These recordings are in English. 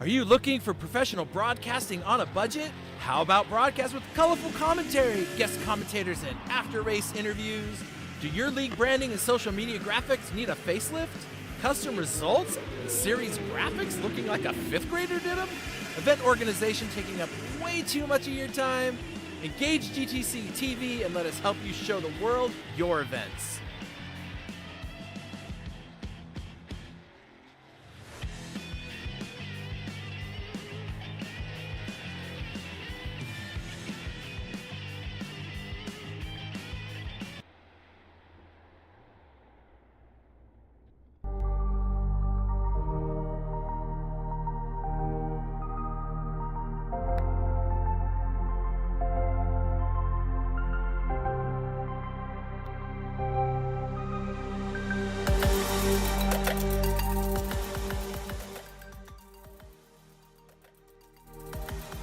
Are you looking for professional broadcasting on a budget? How about broadcast with colorful commentary, guest commentators, and after-race interviews? Do your league branding and social media graphics need a facelift? Custom results and series graphics looking like a fifth grader did them? Event organization taking up way too much of your time? Engage GTCtv and let us help you show the world your events.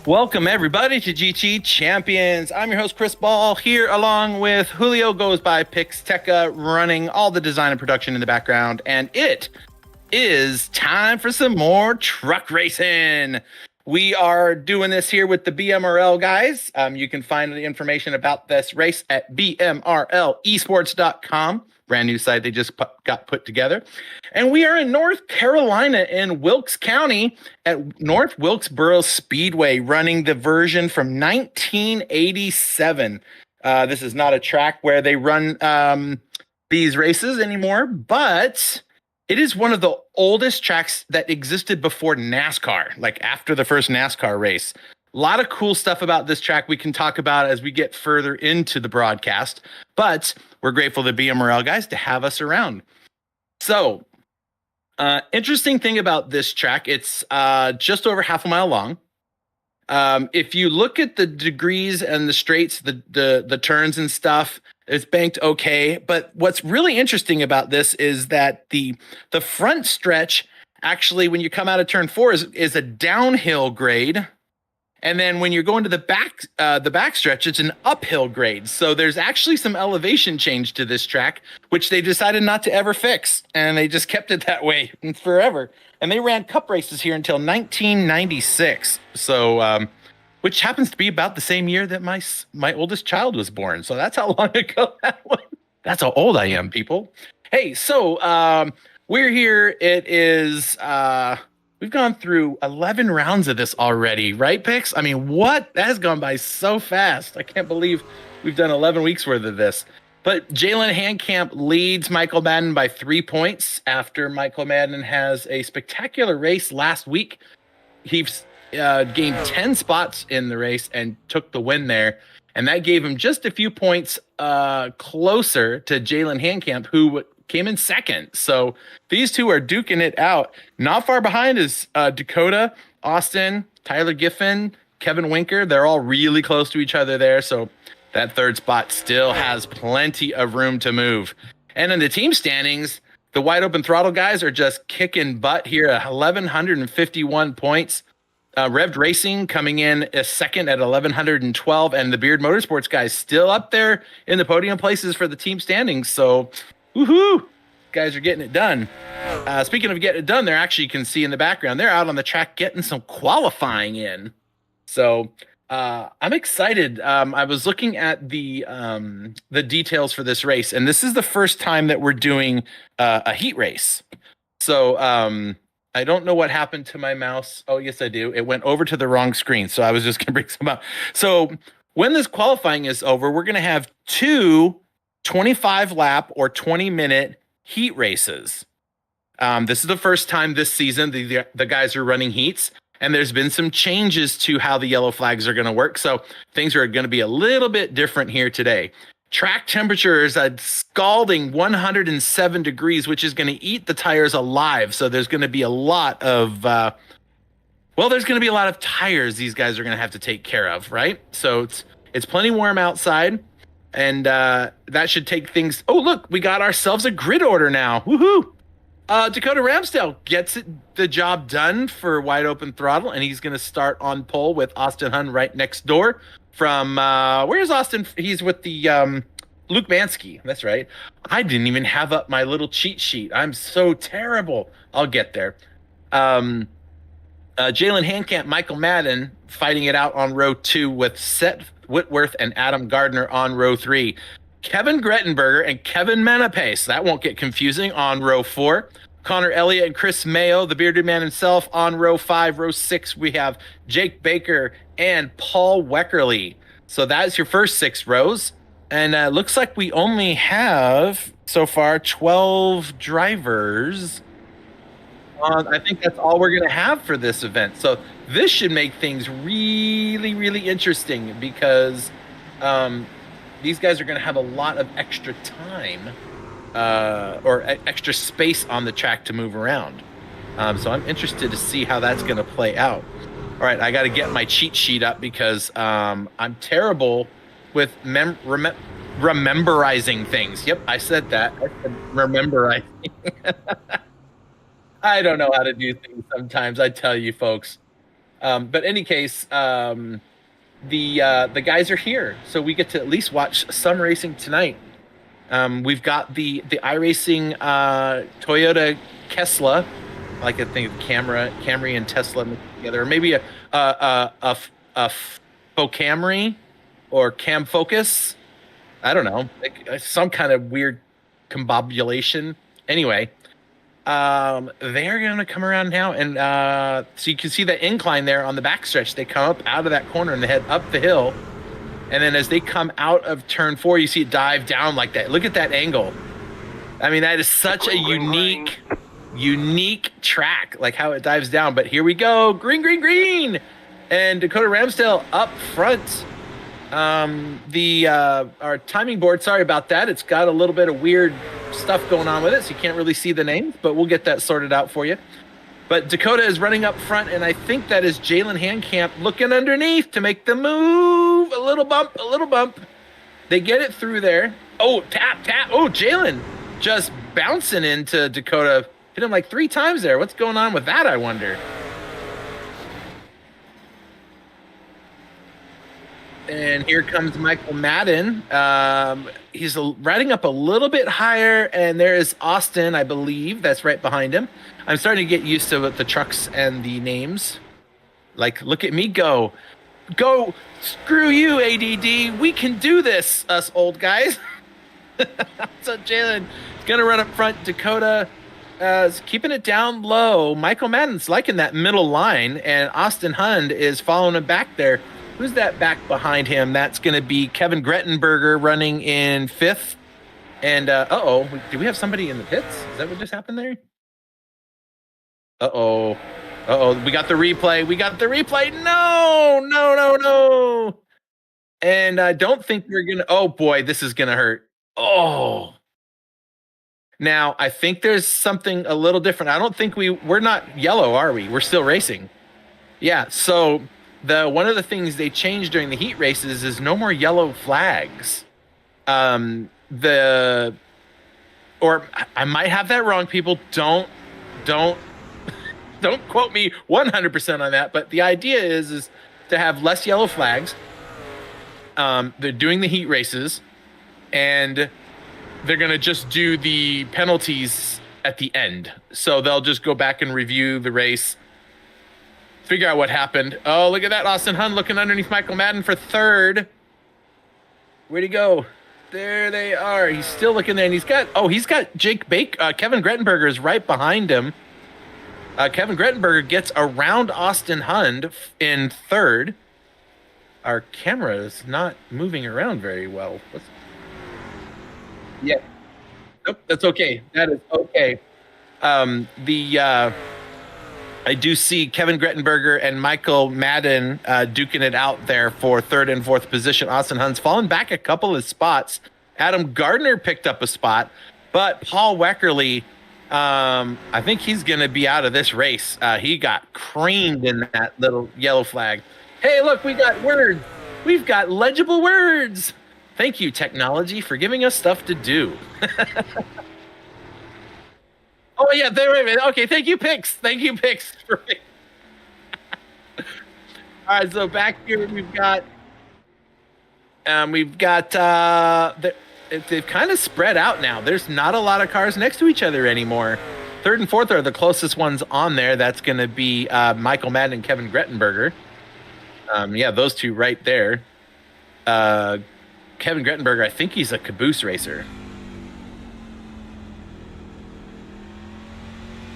Welcome everybody to GT Champions. I'm your host Chris Ball here along with Julio goes by Pixteca, running all the design and production in the background, and it is time for some more truck racing. We are doing this here with the BMRL guys. You can find the information about this race at BMRLesports.com. Brand new site they just got put together. And we are in North Carolina in Wilkes County at North Wilkesboro Speedway, running the version from 1987. This is not a track where they run these races anymore, but it is one of the oldest tracks that existed before NASCAR, like after the first NASCAR race. A lot of cool stuff about this track we can talk about as we get further into the broadcast, but we're grateful to BMRL guys to have us around. So, interesting thing about this track, it's just over half a mile long. If you look at the degrees and the straights, the turns and stuff, it's banked okay. But what's really interesting about this is that the front stretch, actually, when you come out of turn 4, is a downhill grade. And then when you're going to the back stretch, it's an uphill grade. So there's actually some elevation change to this track, which they decided not to ever fix. And they just kept it that way forever. And they ran cup races here until 1996. So, which happens to be about the same year that my oldest child was born. So that's how long ago that was. That's how old I am, people. Hey, so we're here. It is... we've gone through 11 rounds of this already, right, Pix? I mean, what? That has gone by so fast. I can't believe we've done 11 weeks worth of this. But Jalen Handcamp leads Michael Madden by 3 points after Michael Madden has a spectacular race last week. He's gained 10 spots in the race and took the win there. And that gave him just a few points closer to Jalen Handcamp, who came in second. So these two are duking it out. Not far behind is Dakota, Austin, Tyler Giffen, Kevin Winker. They're all really close to each other there. So that third spot still has plenty of room to move. And in the team standings, the Wide Open Throttle guys are just kicking butt here at 1,151 points. Rev'd Racing coming in a second at 1,112, and the Beard Motorsports guys still up there in the podium places for the team standings. So woohoo! Guys are getting it done. Speaking of getting it done, there actually, you can see in the background, they're out on the track getting some qualifying in. So I'm excited. I was looking at the details for this race, and this is the first time that we're doing a heat race. So I don't know what happened to my mouse. Oh, yes, I do. It went over to the wrong screen, so I was just going to bring some up. So when this qualifying is over, we're going to have two 25-lap or 20-minute heat races. This is the first time this season the guys are running heats, and there's been some changes to how the yellow flags are going to work. So things are going to be a little bit different here today. Track temperature is a scalding 107 degrees, which is going to eat the tires alive. So there's going to be a lot of, there's going to be a lot of tires these guys are going to have to take care of, right? So it's plenty warm outside. And that should take things. Oh, look, we got ourselves a grid order now. Woohoo! Dakota Ramsdale gets the job done for Wide Open Throttle, and he's going to start on pole with Austin Hunn right next door from, where's Austin? He's with the Luke Mansky. That's right. I didn't even have up my little cheat sheet. I'm so terrible. I'll get there. Jalen Handcamp, Michael Madden fighting it out on row 2 with Seth Whitworth and Adam Gardner on row 3. Kevin Grettenberger and Kevin Menapace, that won't get confusing, on row 4. Connor Elliott and Chris Mayo, the bearded man himself, on row 5. Row 6, we have Jake Baker and Paul Weckerly. So that's your first 6 rows. And looks like we only have, so far, 12 drivers. I think that's all we're going to have for this event. So this should make things really, really interesting because these guys are going to have a lot of extra time or extra space on the track to move around. So I'm interested to see how that's going to play out. All right, I got to get my cheat sheet up because I'm terrible with rememberizing things. Yep, I said that. I said rememberizing. I don't know how to do things sometimes, I tell you folks. But in any case, the guys are here, so we get to at least watch some racing tonight. We've got the iRacing Toyota Kesla, like I think Camry and Tesla together, or maybe a Camry or Cam Focus. I don't know, some kind of weird combobulation. Anyway, they're gonna come around now, and so you can see the incline there on the backstretch. They come up out of that corner and they head up the hill, and then as they come out of turn 4, you see it dive down like that. Look at that angle. I mean, that is such a unique track, like how it dives down. But here we go, green, and Dakota Ramsdale up front. Our timing board, sorry about that, it's got a little bit of weird stuff going on with it, so you can't really see the names, but we'll get that sorted out for you. But Dakota is running up front, and I think that is Jalen Handcamp looking underneath to make the move. A little bump. They get it through there. Oh, tap. Oh, Jalen just bouncing into Dakota. Hit him like 3 times there. What's going on with that, I wonder? And here comes Michael Madden. He's riding up a little bit higher, and there is Austin, I believe, that's right behind him. I'm starting to get used to the trucks and the names. Like, look at me go. Go, screw you, ADD. We can do this, us old guys. So Jalen is going to run up front. Dakota is keeping it down low. Michael Madden's liking that middle line, and Austin Hund is following him back there. Who's that back behind him? That's going to be Kevin Grettenberger running in 5th. And, do we have somebody in the pits? Is that what just happened there? Uh-oh. We got the replay. No. And I don't think we're going to... Oh, boy, this is going to hurt. Oh. Now, I think there's something a little different. I don't think we're not yellow, are we? We're still racing. Yeah, so... One of the things they changed during the heat races is no more yellow flags. Or I might have that wrong, people. Don't quote me 100% on that. But the idea is to have less yellow flags. They're doing the heat races, and they're gonna just do the penalties at the end. So they'll just go back and review the race. Figure out what happened. Oh, look at that. Austin Hund looking underneath Michael Madden for 3rd. Where'd he go? There they are. He's still looking there, and he's got Jake Baker. Kevin Grettenberger is right behind him. Kevin Grettenberger gets around Austin Hund in 3rd. Our camera is not moving around very well. Yeah. Nope, that's okay. That is okay. I do see Kevin Grettenberger and Michael Madden duking it out there for 3rd and 4th position. Austin Hund's fallen back a couple of spots. Adam Gardner picked up a spot, but Paul Weckerly, I think he's going to be out of this race. He got creamed in that little yellow flag. Hey, look, we got words. We've got legible words. Thank you, technology, for giving us stuff to do. Oh yeah, wait a minute. Okay, thank you, Pix. All right, so back here we've got they've kind of spread out now. There's not a lot of cars next to each other anymore. Third and fourth are the closest ones on there. That's going to be Michael Madden and Kevin Grettenberger. Yeah, those two right there. Kevin Grettenberger, I think he's a caboose racer.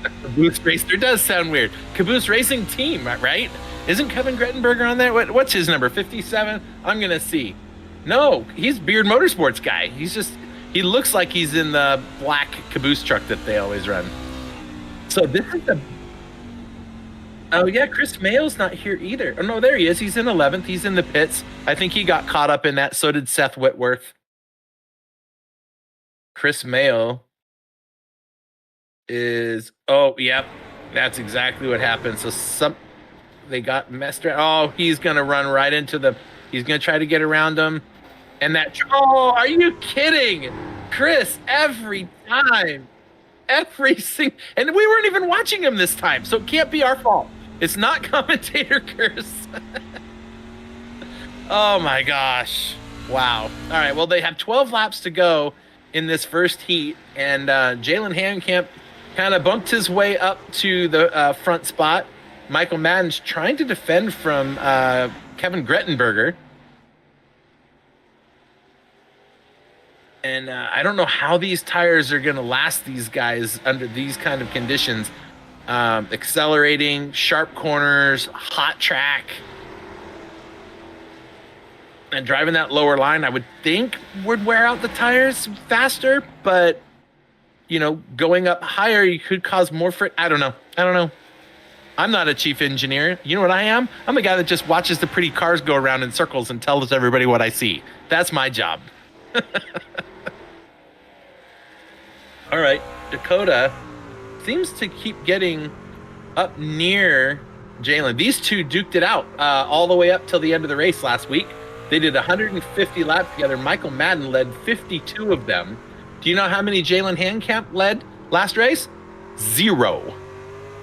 A caboose racer does sound weird. Caboose racing team, right? Isn't Kevin Grettenberger on there? What's his number? 57? I'm going to see. No, he's Beard Motorsports guy. He looks like he's in the black caboose truck that they always run. So this is the... Oh, yeah, Chris Mayo's not here either. Oh, no, there he is. He's in 11th. He's in the pits. I think he got caught up in that. So did Seth Whitworth. Chris Mayo is... Oh, yep. That's exactly what happened. So they got messed around. Oh, he's going to run right into the... He's going to try to get around them. And that... Oh, are you kidding? Chris, every time. Every single... And we weren't even watching him this time, so it can't be our fault. It's not commentator curse. Oh, my gosh. Wow. All right, well, they have 12 laps to go in this first heat, and Jalen Handcamp kind of bumped his way up to the front spot. Michael Madden's trying to defend from Kevin Grettenberger. And I don't know how these tires are going to last these guys under these kind of conditions. Accelerating, sharp corners, hot track. And driving that lower line, I would think would wear out the tires faster. But, you know, going up higher, you could cause more I don't know. I'm not a chief engineer. You know what I am? I'm a guy that just watches the pretty cars go around in circles and tells everybody what I see. That's my job. All right, Dakota seems to keep getting up near Jalen. These two duked it out all the way up till the end of the race last week. They did 150 laps together. Michael Madden led 52 of them. Do you know how many Jalen Handcamp led last race? 0.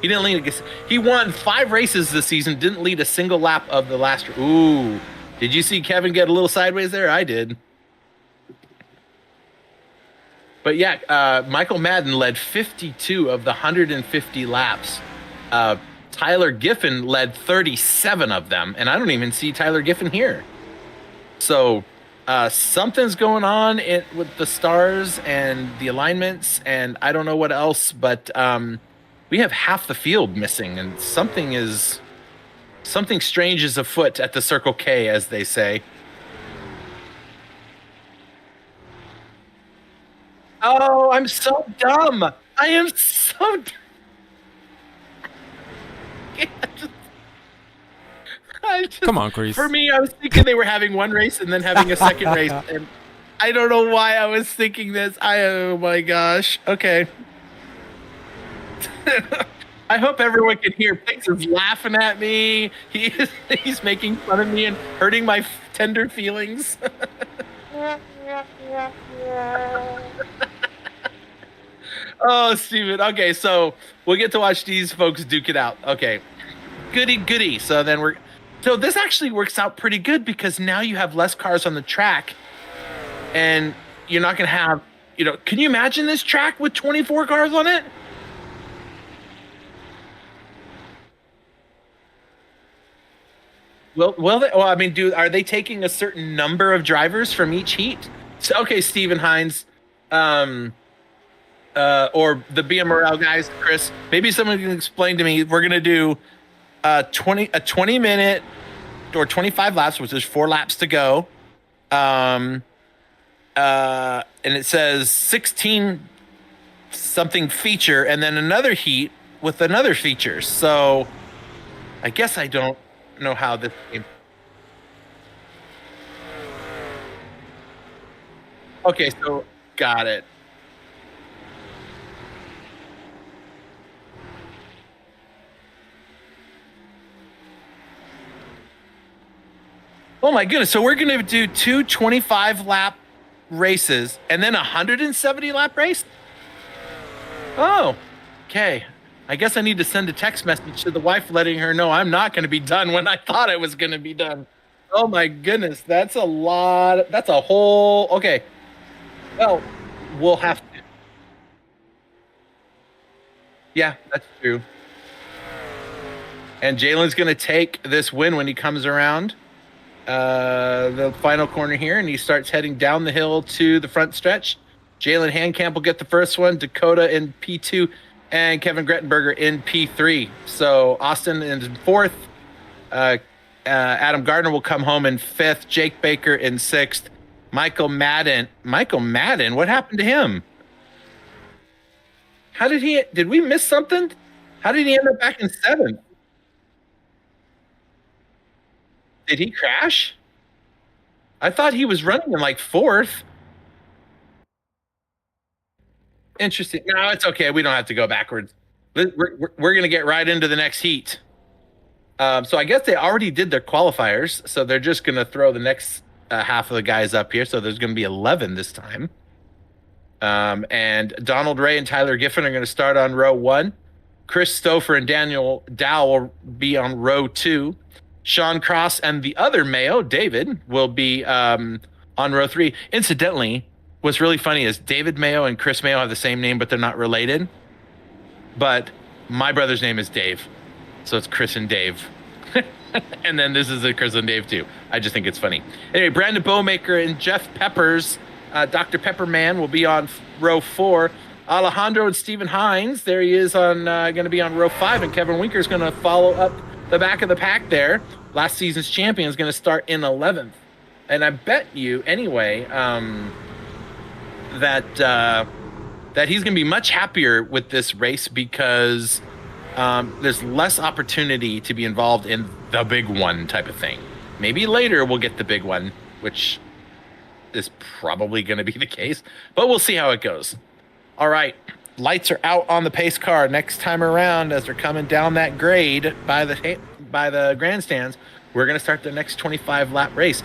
He didn't lead. He won 5 races this season, didn't lead a single lap of the last. Ooh, did you see Kevin get a little sideways there? I did. But yeah, Michael Madden led 52 of the 150 laps. Tyler Giffen led 37 of them, and I don't even see Tyler Giffen here. So something's going on with the stars and the alignments, and I don't know what else, but we have half the field missing, and something strange is afoot at the Circle K, as they say. Oh, I'm so dumb. I am so dumb. Come on, Chris. For me, I was thinking they were having one race and then having a second race. And I don't know why I was thinking this. Oh, my gosh. Okay. I hope everyone can hear. Pix is laughing at me. He's making fun of me and hurting my tender feelings. Oh, Steven. Okay, so we'll get to watch these folks duke it out. Okay. Goody. So this actually works out pretty good because now you have less cars on the track and you're not going to have, can you imagine this track with 24 cars on it? Are they taking a certain number of drivers from each heat? So, okay, Steven Hines, or the BMRL guys, Chris, maybe someone can explain to me. We're going to do a 20 minute or 25 laps, which is 4 laps to go. And it says 16 something feature and then another heat with another feature. So I guess I don't know how this came. Okay, so got it. Oh my goodness. So we're going to do 2 25 lap races and then a 170 lap race? Oh, okay. I guess I need to send a text message to the wife letting her know I'm not going to be done when I thought I was going to be done. Oh my goodness. That's a lot. That's a whole. Okay. Well, we'll have to. Yeah, that's true. And Jalen's going to take this win when he comes around the final corner here, and he starts heading down the hill to the front stretch. Jalen Handcamp will get the first one, Dakota in P2, and Kevin Grettenberger in P3. So Austin in fourth. Adam Gardner will come home in fifth. Jake Baker in sixth. Michael Madden, what happened to him? Did we miss something? How did he end up back in seventh? Did he crash? I thought he was running in like fourth. Interesting. No, it's okay. We don't have to go backwards. We're going to get right into the next heat. So I guess they already did their qualifiers. So they're just going to throw the next half of the guys up here. So there's going to be 11 this time. And Donald Ray and Tyler Giffen are going to start on row 1. Chris Stouffer and Daniel Dow will be on row 2. Sean Cross and the other Mayo, David, will be on row 3. Incidentally, what's really funny is David Mayo and Chris Mayo have the same name, but they're not related. But my brother's name is Dave. So it's Chris and Dave. And then this is a Chris and Dave too. I just think it's funny. Anyway, Brandon Bowmaker and Jeff Peppers, Dr. Pepperman, will be on row 4. Alejandro and Stephen Hines, there he is on going to be on row 5, and Kevin Winker is going to follow up the back of the pack there. Last season's champion is going to start in 11th. And I bet you, anyway, that he's going to be much happier with this race because there's less opportunity to be involved in the big one type of thing. Maybe later we'll get the big one, which is probably going to be the case, but we'll see how it goes. All right, lights are out on the pace car next time around as they're coming down that grade by the grandstands. We're going to start the next 25 lap race.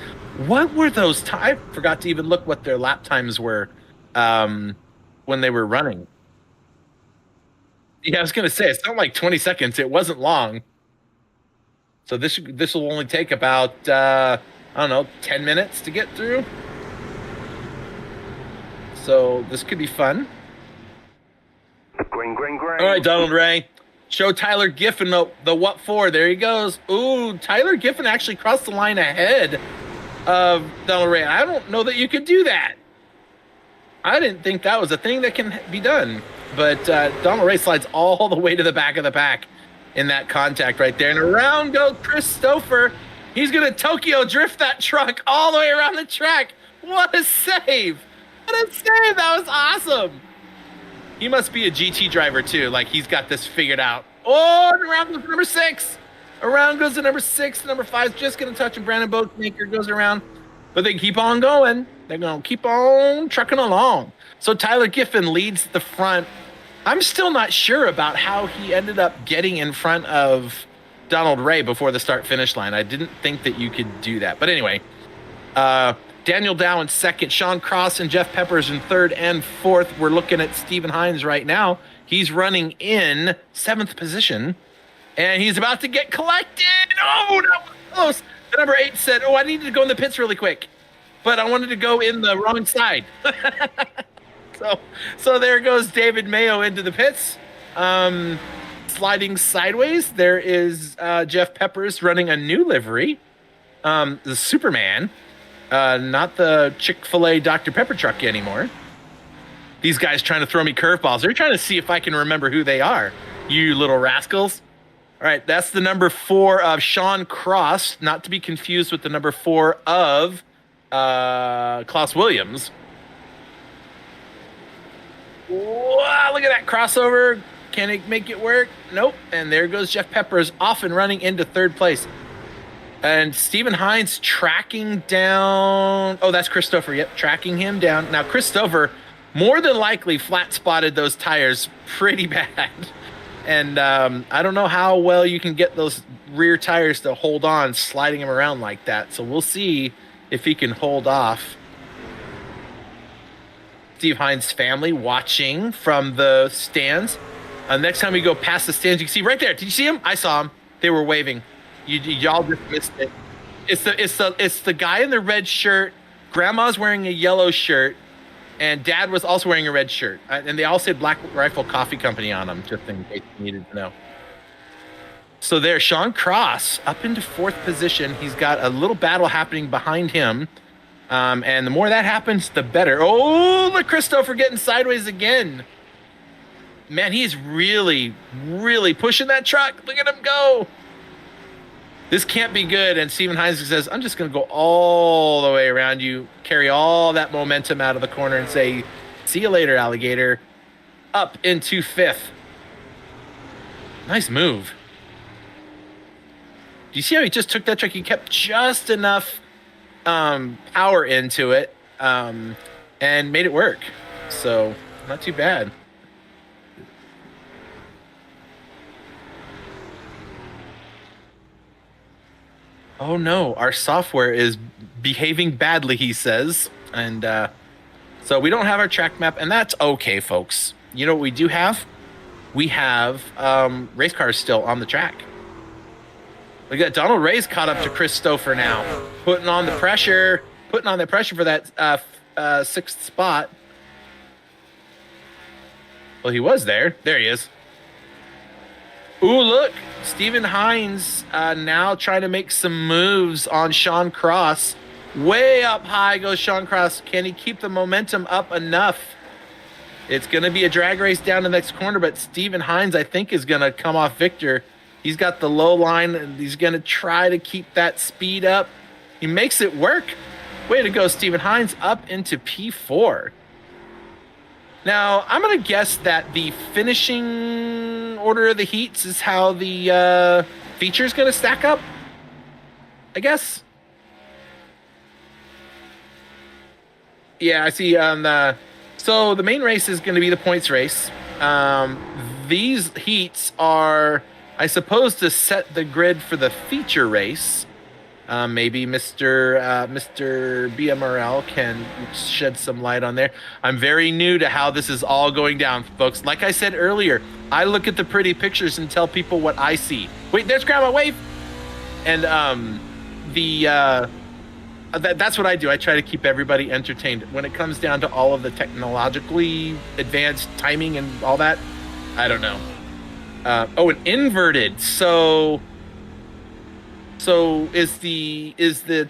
What were those times? I forgot to even look what their lap times were when they were running. Yeah, I was going to say, it's not like 20 seconds. It wasn't long. So this will only take about, 10 minutes to get through. So this could be fun. Green. All right, Donald Ray. Show Tyler Giffen the what for. There he goes. Ooh, Tyler Giffen actually crossed the line ahead of Donald Ray. I don't know that you could do that. I didn't think that was a thing that can be done. But Donald Ray slides all the way to the back of the pack in that contact right there. And around goes Chris Stouffer. He's going to Tokyo drift that truck all the way around the track. What a save. What a save. That was awesome. He must be a GT driver too. Like he's got this figured out. Oh, and around goes number 6. Around goes the number 6. Number 5 is just going to touch him. Brandon Boatmaker goes around. But they keep on going. They're going to keep on trucking along. So Tyler Giffen leads the front. I'm still not sure about how he ended up getting in front of Donald Ray before the start-finish line. I didn't think that you could do that. But anyway, Daniel Dow in second, Sean Cross and Jeff Peppers in third and fourth. We're looking at Stephen Hines right now. He's running in 7th position, and he's about to get collected. Oh, that was close. The number 8 said, I needed to go in the pits really quick, but I wanted to go in the wrong side. So there goes David Mayo into the pits. Sliding sideways, there is Jeff Peppers running a new livery, the Superman. Not the Chick-fil-A Dr. Pepper truck anymore. These guys trying to throw me curveballs. They're trying to see if I can remember who they are. You little rascals. All right, that's the number 4 of Sean Cross, not to be confused with the number 4 of Klaus Williams. Wow, look at that crossover. Can it make it work? Nope. And there goes Jeff Peppers off and running into 3rd place. And Stephen Hines tracking down. Oh, that's Christopher. Yep, tracking him down. Now, Christopher more than likely flat spotted those tires pretty bad. And I don't know how well you can get those rear tires to hold on, sliding him around like that. So we'll see if he can hold off. Steve Hines' family watching from the stands. Next time we go past the stands, you can see right there. Did you see him? I saw him. They were waving. Y'all just missed it. It's the guy in the red shirt. Grandma's wearing a yellow shirt. And Dad was also wearing a red shirt. And they all said Black Rifle Coffee Company on them, just in case you needed to know. So there's Sean Cross up into 4th position. He's got a little battle happening behind him. And the more that happens, the better. Oh, look, Christopher getting sideways again. Man, he's really, really pushing that truck. Look at him go. This can't be good. And Steven Hines says, I'm just going to go all the way around you, carry all that momentum out of the corner and say, see you later, alligator. Up into 5th. Nice move. Do you see how he just took that truck? He kept just enough power into it and made it work. So, not too bad. Oh no, our software is behaving badly, he says. And so we don't have our track map, and that's okay, folks. You know what we do have? We have race cars still on the track. We got Donald Ray's caught up to Chris Stouffer now, putting on the pressure for that 6th spot. Well, he was there. There he is. Ooh, look. Steven Hines now trying to make some moves on Sean Cross. Way up high goes Sean Cross. Can he keep the momentum up enough? It's going to be a drag race down the next corner, but Steven Hines, I think, is going to come off victor. He's got the low line, and he's going to try to keep that speed up. He makes it work. Way to go, Steven Hines, up into P4. Now, I'm going to guess that the finishing order of the heats is how the feature is going to stack up, I guess. Yeah, I see. So the main race is going to be the points race. These heats are, I suppose, to set the grid for the feature race. Maybe Mr. BMRL can shed some light on there. I'm very new to how this is all going down, folks. Like I said earlier, I look at the pretty pictures and tell people what I see. Wait, there's Grandma, wave! And that's what I do. I try to keep everybody entertained. When it comes down to all of the technologically advanced timing and all that, I don't know. Oh, an inverted. So is the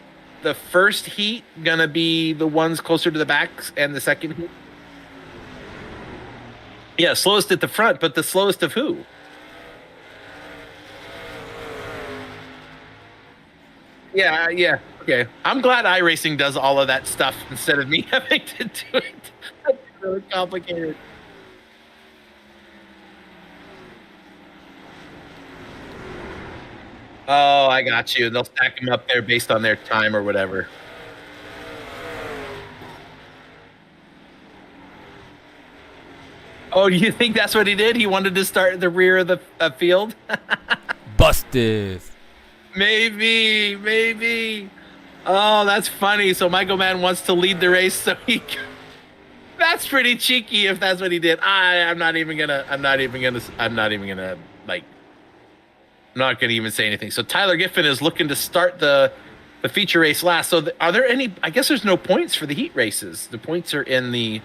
first heat gonna be the ones closer to the backs, and the second heat? Yeah, slowest at the front, but the slowest of who? Yeah. Okay. I'm glad iRacing does all of that stuff instead of me having to do it. That's really complicated. Oh, I got you. They'll stack them up there based on their time or whatever. Oh, do you think that's what he did? He wanted to start at the rear of the field? Busted. Maybe. Oh, that's funny. So Michael Mann wants to lead the race, so he. That's pretty cheeky if that's what he did. I'm not gonna even say anything. So Tyler Giffen is looking to start the feature race last. So are there any? I guess there's no points for the heat races. The points are in the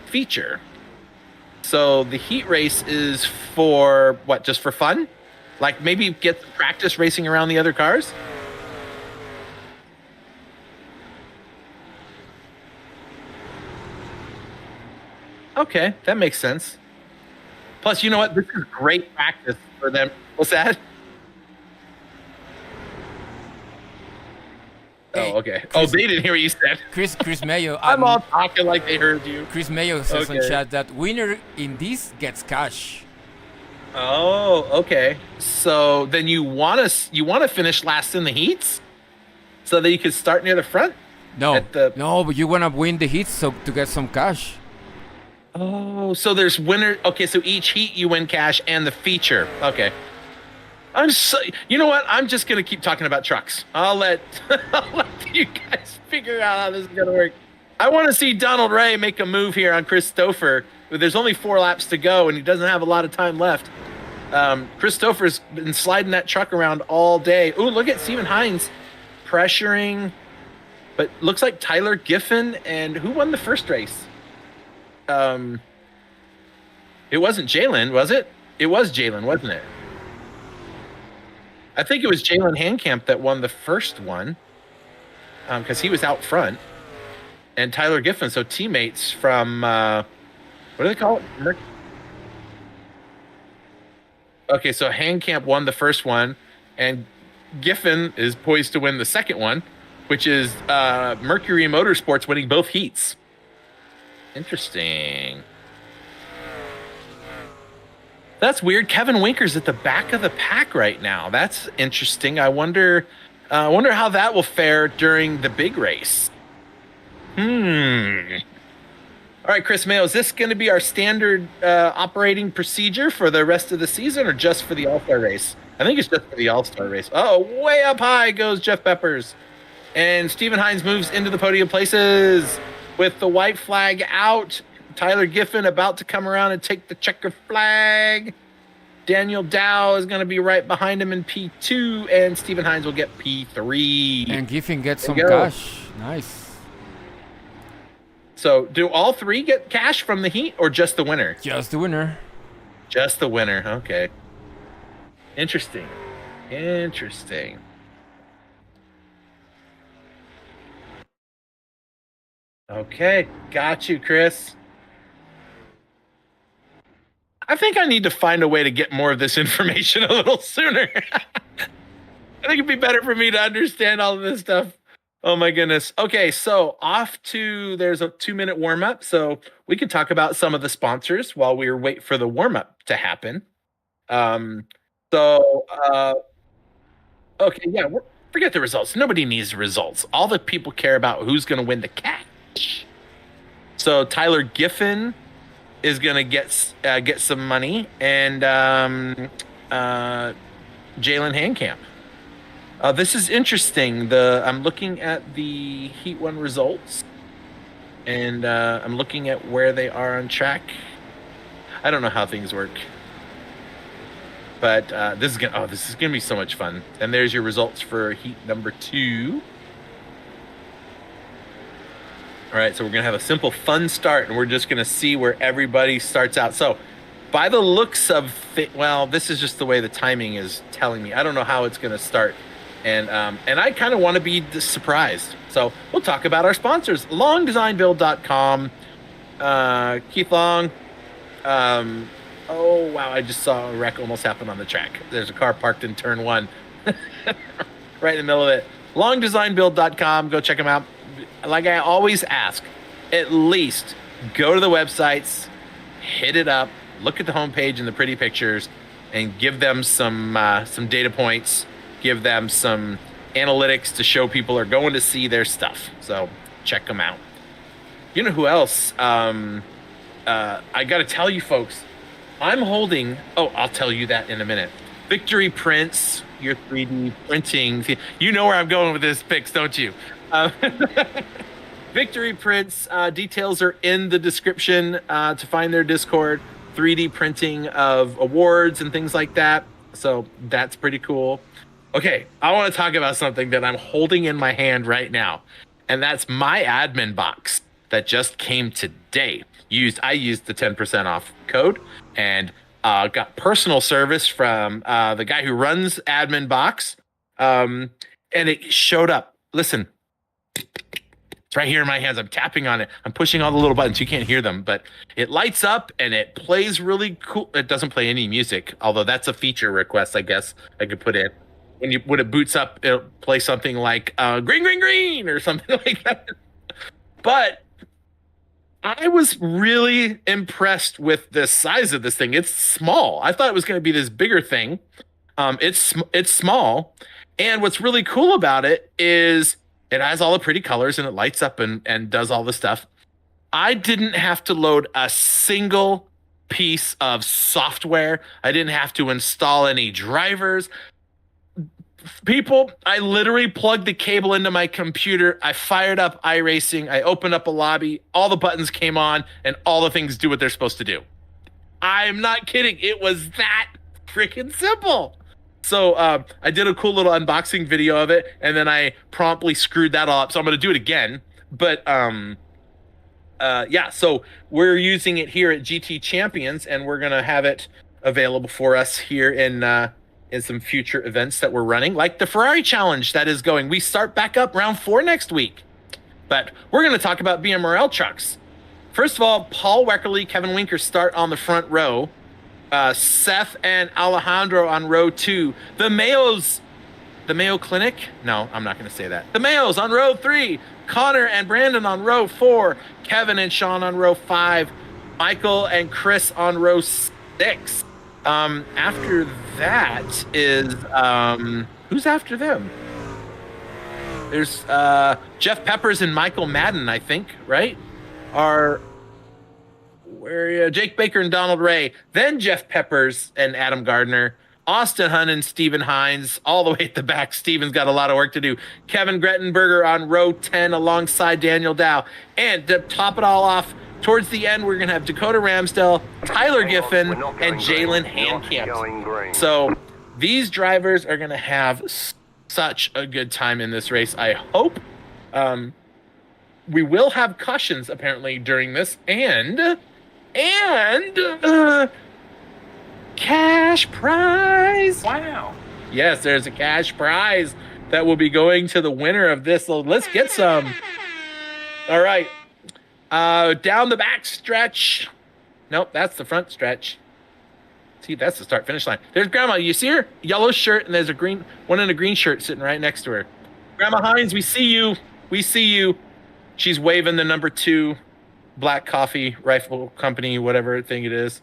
feature. So the heat race is for what? Just for fun? Like maybe get practice racing around the other cars? Okay, that makes sense. Plus, you know what? This is great practice for them. What's that? Hey, oh, okay. Oh, they didn't hear what you said. Chris Mayo. I'm all talking like they heard you. Chris Mayo says Okay. on chat that winner in this gets cash. Oh, okay. So then you want to finish last in the heats, so that you can start near the front. No, At the- no, but you wanna win the heats so to get some cash. Oh, so there's winner. Okay, so each heat you win cash and the feature. Okay. You know what? I'm just gonna keep talking about trucks. I'll let you guys figure out how this is gonna work. I want to see Donald Ray make a move here on Chris Stouffer. There's only 4 laps to go, and he doesn't have a lot of time left. Chris Stouffer's been sliding that truck around all day. Ooh, look at Steven Hines pressuring. But looks like Tyler Giffen, and who won the first race? It wasn't Jalen, was it? It was Jalen, wasn't it? I think it was Jalen Handcamp that won the first one, because he was out front, and Tyler Giffen, so teammates from what do they call it? Okay, so Handcamp won the first one, and Giffen is poised to win the second one, which is Mercury Motorsports winning both heats. Interesting. That's weird. Kevin Winker's at the back of the pack right now. That's interesting. I wonder how that will fare during the big race. All right, Chris Mayo, is this going to be our standard operating procedure for the rest of the season or just for the All-Star race? I think it's just for the All-Star race. Oh, way up high goes Jeff Peppers. And Stephen Hines moves into the podium places with the white flag out. Tyler Giffen about to come around and take the checker flag. Daniel Dow is going to be right behind him in P2, and Stephen Hines will get P3. And Giffen gets some cash. Nice. So do all three get cash from the heat or just the winner? Just the winner. Just the winner. Okay. Interesting. Okay. Got you, Chris. I think I need to find a way to get more of this information a little sooner. I think it'd be better for me to understand all of this stuff. Oh my goodness. Okay, so there's a 2-minute warm-up. So we could talk about some of the sponsors while we wait for the warm-up to happen. Okay, yeah, forget the results. Nobody needs results. All the people care about who's going to win the cash. So Tyler Giffen is going to get some money, and Jalen Handcamp. This is interesting. I'm looking at the Heat 1 results, and I'm looking at where they are on track. I don't know how things work, but this is gonna be so much fun. And there's your results for Heat number 2. All right, so we're going to have a simple, fun start, and we're just going to see where everybody starts out. So by the looks of this is just the way the timing is telling me. I don't know how it's going to start, and I kind of want to be surprised. So we'll talk about our sponsors. LongDesignBuild.com, Keith Long. Oh, wow, I just saw a wreck almost happen on the track. There's a car parked in turn 1 right in the middle of it. LongDesignBuild.com, go check them out. Like I always ask, at least go to the websites, hit it up, look at the homepage and the pretty pictures, and give them some data points, give them some analytics to show people are going to see their stuff. So check them out. You know who else? I got to tell you folks, I'm holding, I'll tell you that in a minute. Victory Prints, your 3D printing. You know where I'm going with this, Pix, don't you? Victory Prints, details are in the description to find their Discord. 3D printing of awards and things like that. So that's pretty cool. Okay, I want to talk about something that I'm holding in my hand right now. And that's my admin box that just came today. I used the 10% off code and got personal service from the guy who runs admin box. And it showed up. Listen. It's right here in my hands. I'm tapping on it. I'm pushing all the little buttons. You can't hear them, but it lights up and it plays really cool. It doesn't play any music, although that's a feature request, I guess I could put in. When it boots up, it'll play something like green, green, green or something like that. But I was really impressed with the size of this thing. It's small. I thought it was going to be this bigger thing. It's small. And what's really cool about it is it has all the pretty colors and it lights up and does all the stuff. I didn't have to load a single piece of software. I didn't have to install any drivers. People, I literally plugged the cable into my computer. I fired up iRacing. I opened up a lobby. All the buttons came on and all the things do what they're supposed to do. I'm not kidding. It was that freaking simple. So I did a cool little unboxing video of it, and then I promptly screwed that all up. So I'm going to do it again. But yeah, so we're using it here at GT Champions, and we're gonna have it available for us here in some future events that we're running, like the Ferrari Challenge that is going. We start back up round 4 next week, but we're gonna talk about BMRL trucks. First of all, Paul Weckerly, Kevin Winker start on the front row. Seth and Alejandro on row 2. The Mayo Clinic? No, I'm not going to say that. The Mayos on row 3. Connor and Brandon on row 4. Kevin and Sean on row 5. Michael and Chris on row 6. After that is who's after them? There's Jeff Peppers and Michael Madden, I think, right? Jake Baker and Donald Ray, then Jeff Peppers and Adam Gardner, Austin Hunt and Steven Hines, all the way at the back. Steven's got a lot of work to do. Kevin Grettenberger on row 10 alongside Daniel Dow. And to top it all off, towards the end, we're going to have Dakota Ramsdell, Tyler Giffen, and Jalen Handcamp. So these drivers are going to have such a good time in this race, I hope. We will have cautions, apparently, during this, and cash prize. Wow. Yes, there's a cash prize that will be going to the winner of this. So let's get some. All right. Down the back stretch. Nope, that's the front stretch. See, that's the start finish line. There's Grandma. You see her? Yellow shirt, and there's a green one in a green shirt sitting right next to her. Grandma Hines, we see you. We see you. She's waving the number 2 Black Coffee Rifle Company, whatever thing it is,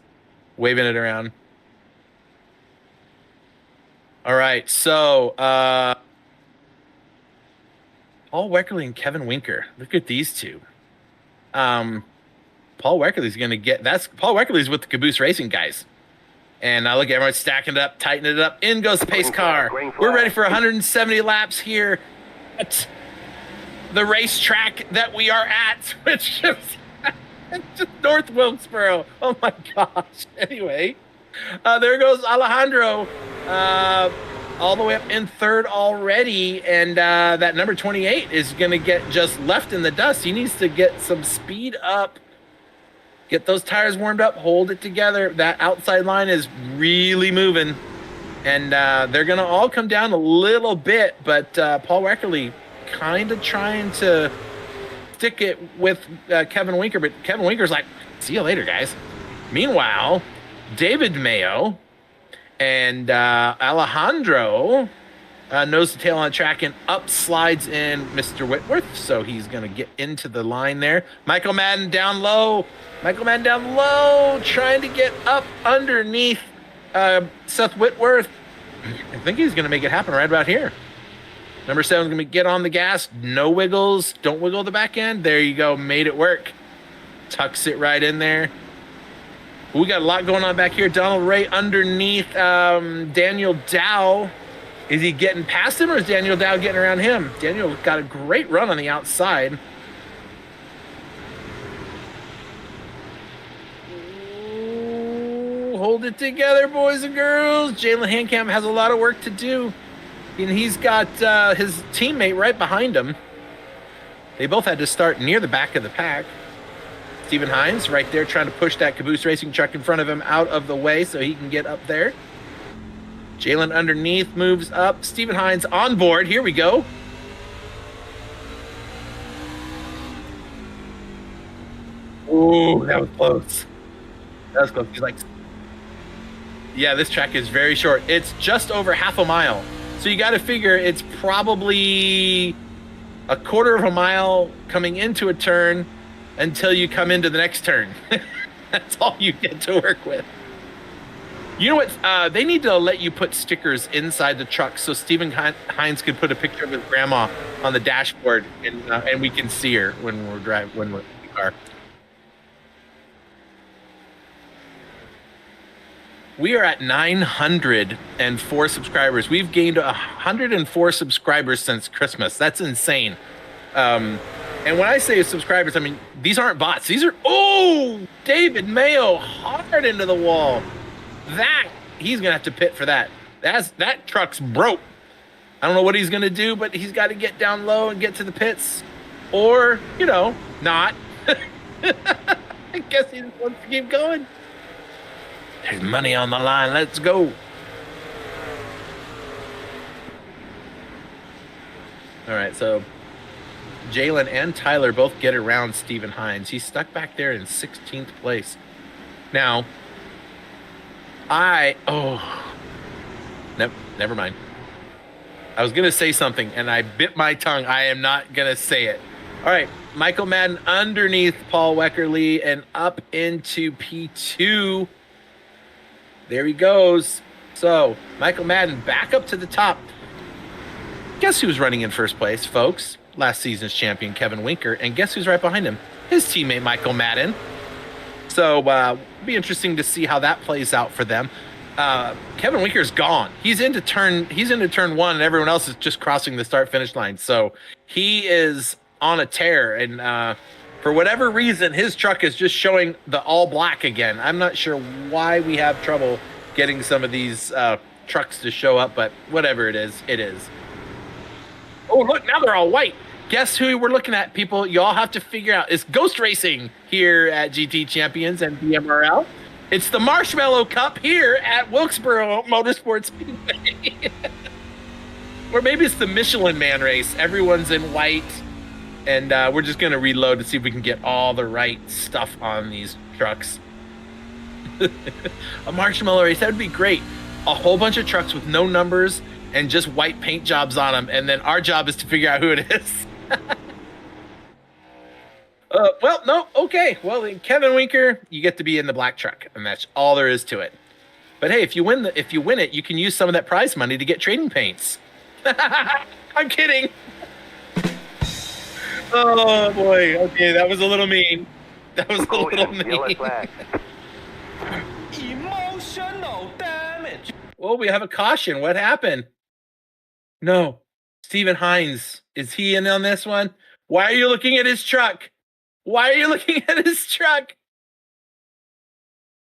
waving it around. All right, so Paul Weckerly and Kevin Winker. Look at these two. Paul Weckerly's going to get, Paul Weckerly's with the Caboose Racing guys. And look at everyone stacking it up, tightening it up. In goes the pace car. We're ready for 170 laps here at the racetrack that we are at, which is just North Wilkesboro. Oh my gosh. Anyway, there goes Alejandro, all the way up in 3rd already. And that number 28 is going to get just left in the dust. He needs to get some speed up, get those tires warmed up, hold it together. That outside line is really moving. And they're going to all come down a little bit, but Paul Weckerly kind of trying to stick it with Kevin Winker, but Kevin Winker's like, see you later, guys. Meanwhile, David Mayo and Alejandro nose to tail on the track, and up slides in Mr. Whitworth, so he's going to get into the line there. Michael Madden down low, trying to get up underneath Seth Whitworth. I think he's going to make it happen right about here. Number 7 is going to get on the gas. No wiggles. Don't wiggle the back end. There you go. Made it work. Tucks it right in there. We got a lot going on back here. Donald Ray underneath Daniel Dow. Is he getting past him, or is Daniel Dow getting around him? Daniel got a great run on the outside. Ooh, hold it together, boys and girls. Jalen Handcamp has a lot of work to do. And he's got his teammate right behind him. They both had to start near the back of the pack. Steven Hines right there trying to push that Caboose Racing truck in front of him out of the way so he can get up there. Jalen underneath moves up. Steven Hines on board. Here we go. Ooh, that was close. That was close. He's like, yeah, this track is very short. It's just over half a mile. So you got to figure it's probably a quarter of a mile coming into a turn until you come into the next turn. That's all you get to work with. You know what? They need to let you put stickers inside the truck so Steven Hines could put a picture of his grandma on the dashboard, and we can see her when we're in the car. We are at 904 subscribers. We've gained 104 subscribers since Christmas. That's insane. And when I say subscribers, I mean, these aren't bots. These are, David Mayo hard into the wall. He's going to have to pit for that. That truck's broke. I don't know what he's going to do, but he's got to get down low and get to the pits. Or, not. I guess he just wants to keep going. There's money on the line. Let's go. All right, so Jalen and Tyler both get around Stephen Hines. He's stuck back there in 16th place. Now, never mind. I was going to say something, and I bit my tongue. I am not going to say it. All right, Michael Madden underneath Paul Weckerly and up into P2. There he goes. So, Michael Madden back up to the top. Guess who's running in first place, folks? Last season's champion, Kevin Winker. And guess who's right behind him? His teammate, Michael Madden. So, it'll be interesting to see how that plays out for them. Kevin Winker's gone. He's into turn one, and everyone else is just crossing the start-finish line. So, he is on a tear. And for whatever reason, his truck is just showing the all black again. I'm not sure why we have trouble getting some of these trucks to show up, but whatever it is, it is. Oh, look, now they're all white. Guess who we're looking at, people? You all have to figure out. It's Ghost Racing here at GT Champions and BMRL. It's the Marshmallow Cup here at Wilkesboro Motorsports Speedway. Or maybe it's the Michelin Man race. Everyone's in white. And we're just going to reload to see if we can get all the right stuff on these trucks. A marshmallow race, that would be great. A whole bunch of trucks with no numbers and just white paint jobs on them. And then our job is to figure out who it is. Well, no, okay. Well, Kevin Winker, you get to be in the black truck. And that's all there is to it. But hey, if you win it, you can use some of that prize money to get trading paints. I'm kidding. Oh boy, okay, that was a little mean. That was a little mean. Emotional damage. Well, we have a caution. What happened? No. Stephen Hines. Is he in on this one? Why are you looking at his truck? Why are you looking at his truck?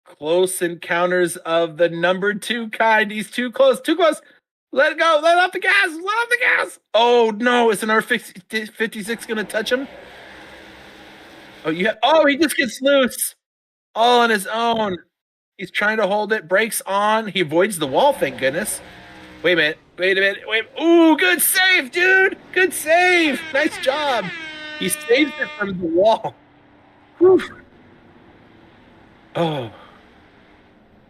Close encounters of the number 2 kind. He's too close. Too close. Let it go. Let off the gas. Let off the gas. Oh, no. Is an R56 going to touch him? Oh, he just gets loose. All on his own. He's trying to hold it. Brakes on. He avoids the wall, thank goodness. Wait a minute. Wait. Ooh, good save, dude. Good save. Nice job. He saved it from the wall. Whew. Oh.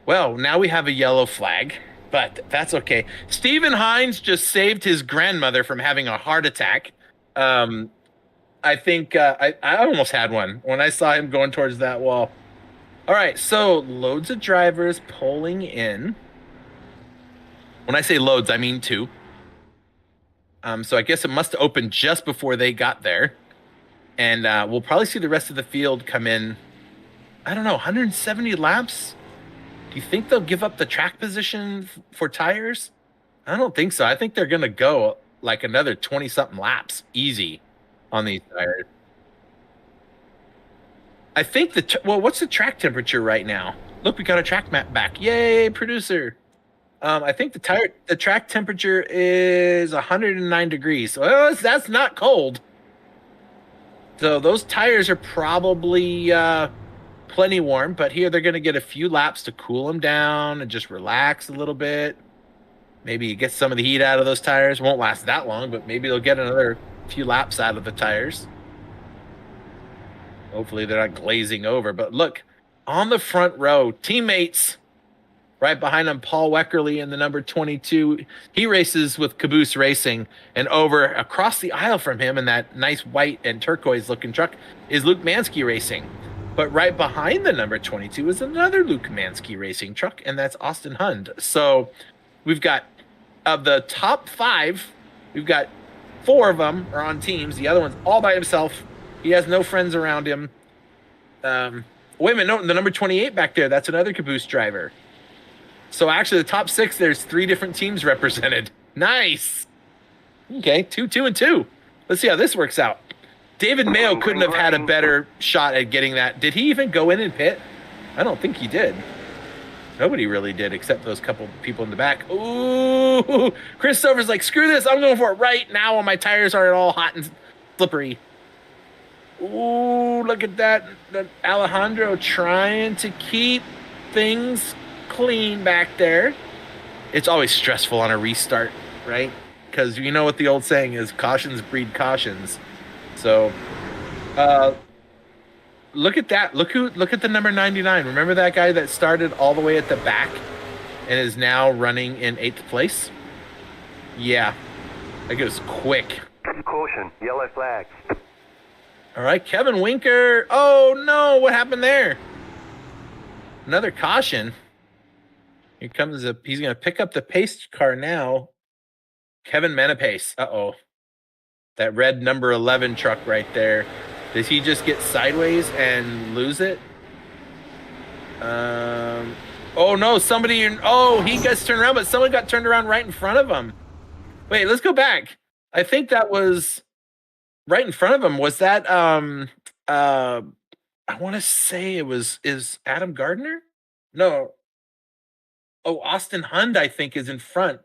Well, now we have a yellow flag. But that's okay. Stephen Hines just saved his grandmother from having a heart attack. I think I almost had one when I saw him going towards that wall. All right, so loads of drivers pulling in. When I say loads, I mean 2. So I guess it must have opened just before they got there. And we'll probably see the rest of the field come in, I don't know, 170 laps? Do you think they'll give up the track position for tires? I don't think so. I think they're going to go like another 20-something laps easy on these tires. I think what's the track temperature right now? Look, we got a track map back. Yay, producer. I think the track temperature is 109 degrees. Well, that's not cold. So those tires are probably plenty warm, but here they're going to get a few laps to cool them down and just relax a little bit. Maybe get some of the heat out of those tires. Won't last that long, but maybe they'll get another few laps out of the tires. Hopefully they're not glazing over. But look, on the front row, teammates right behind him, Paul Weckerly in the number 22. He races with Caboose Racing, and over across the aisle from him in that nice white and turquoise looking truck is Luke Mansky Racing. But right behind the number 22 is another Luke Mansky Racing truck, and that's Austin Hund. So we've got, of the top 5, we've got 4 of them are on teams. The other one's all by himself. He has no friends around him. Wait a minute, no, the number 28 back there, that's another Caboose driver. So actually the top 6, there's 3 different teams represented. Nice. Okay, 2, 2, and 2. Let's see how this works out. David Mayo couldn't have had a better shot at getting that. Did he even go in and pit? I don't think he did. Nobody really did except those couple people in the back. Ooh, Chris Stover's like, screw this. I'm going for it right now when my tires aren't all hot and slippery. Ooh, look at that. Alejandro trying to keep things clean back there. It's always stressful on a restart, right? Because you know what the old saying is, cautions breed cautions. So, look at that. Look at the number 99. Remember that guy that started all the way at the back and is now running in 8th place? Yeah. That goes quick. Caution, yellow flag. All right, Kevin Winker. Oh no, what happened there? Another caution. Here comes he's gonna pick up the pace car now. Kevin Menapace. Uh-oh. That red number 11 truck right there. Does he just get sideways and lose it? Oh no, he gets turned around, but someone got turned around right in front of him. Wait, let's go back. I think that was right in front of him. Was that I want to say is Adam Gardner? No. Oh, Austin Hund, I think, is in front.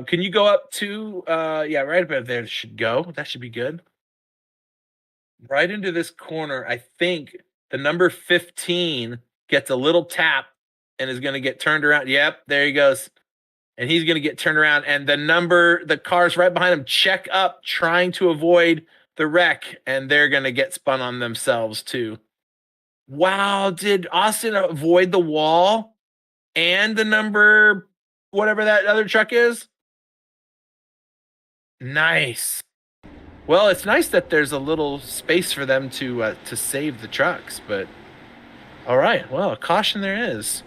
Can you go up to yeah, right about there should go. That should be good. Right into this corner, I think the number 15 gets a little tap and is gonna get turned around. Yep, there he goes. And he's gonna get turned around. And the cars right behind him check up, trying to avoid the wreck, and they're gonna get spun on themselves too. Wow, did Austin avoid the wall and the number whatever that other truck is? Nice. Well, it's nice that there's a little space for them to save the trucks, but all right. Well, a caution there is.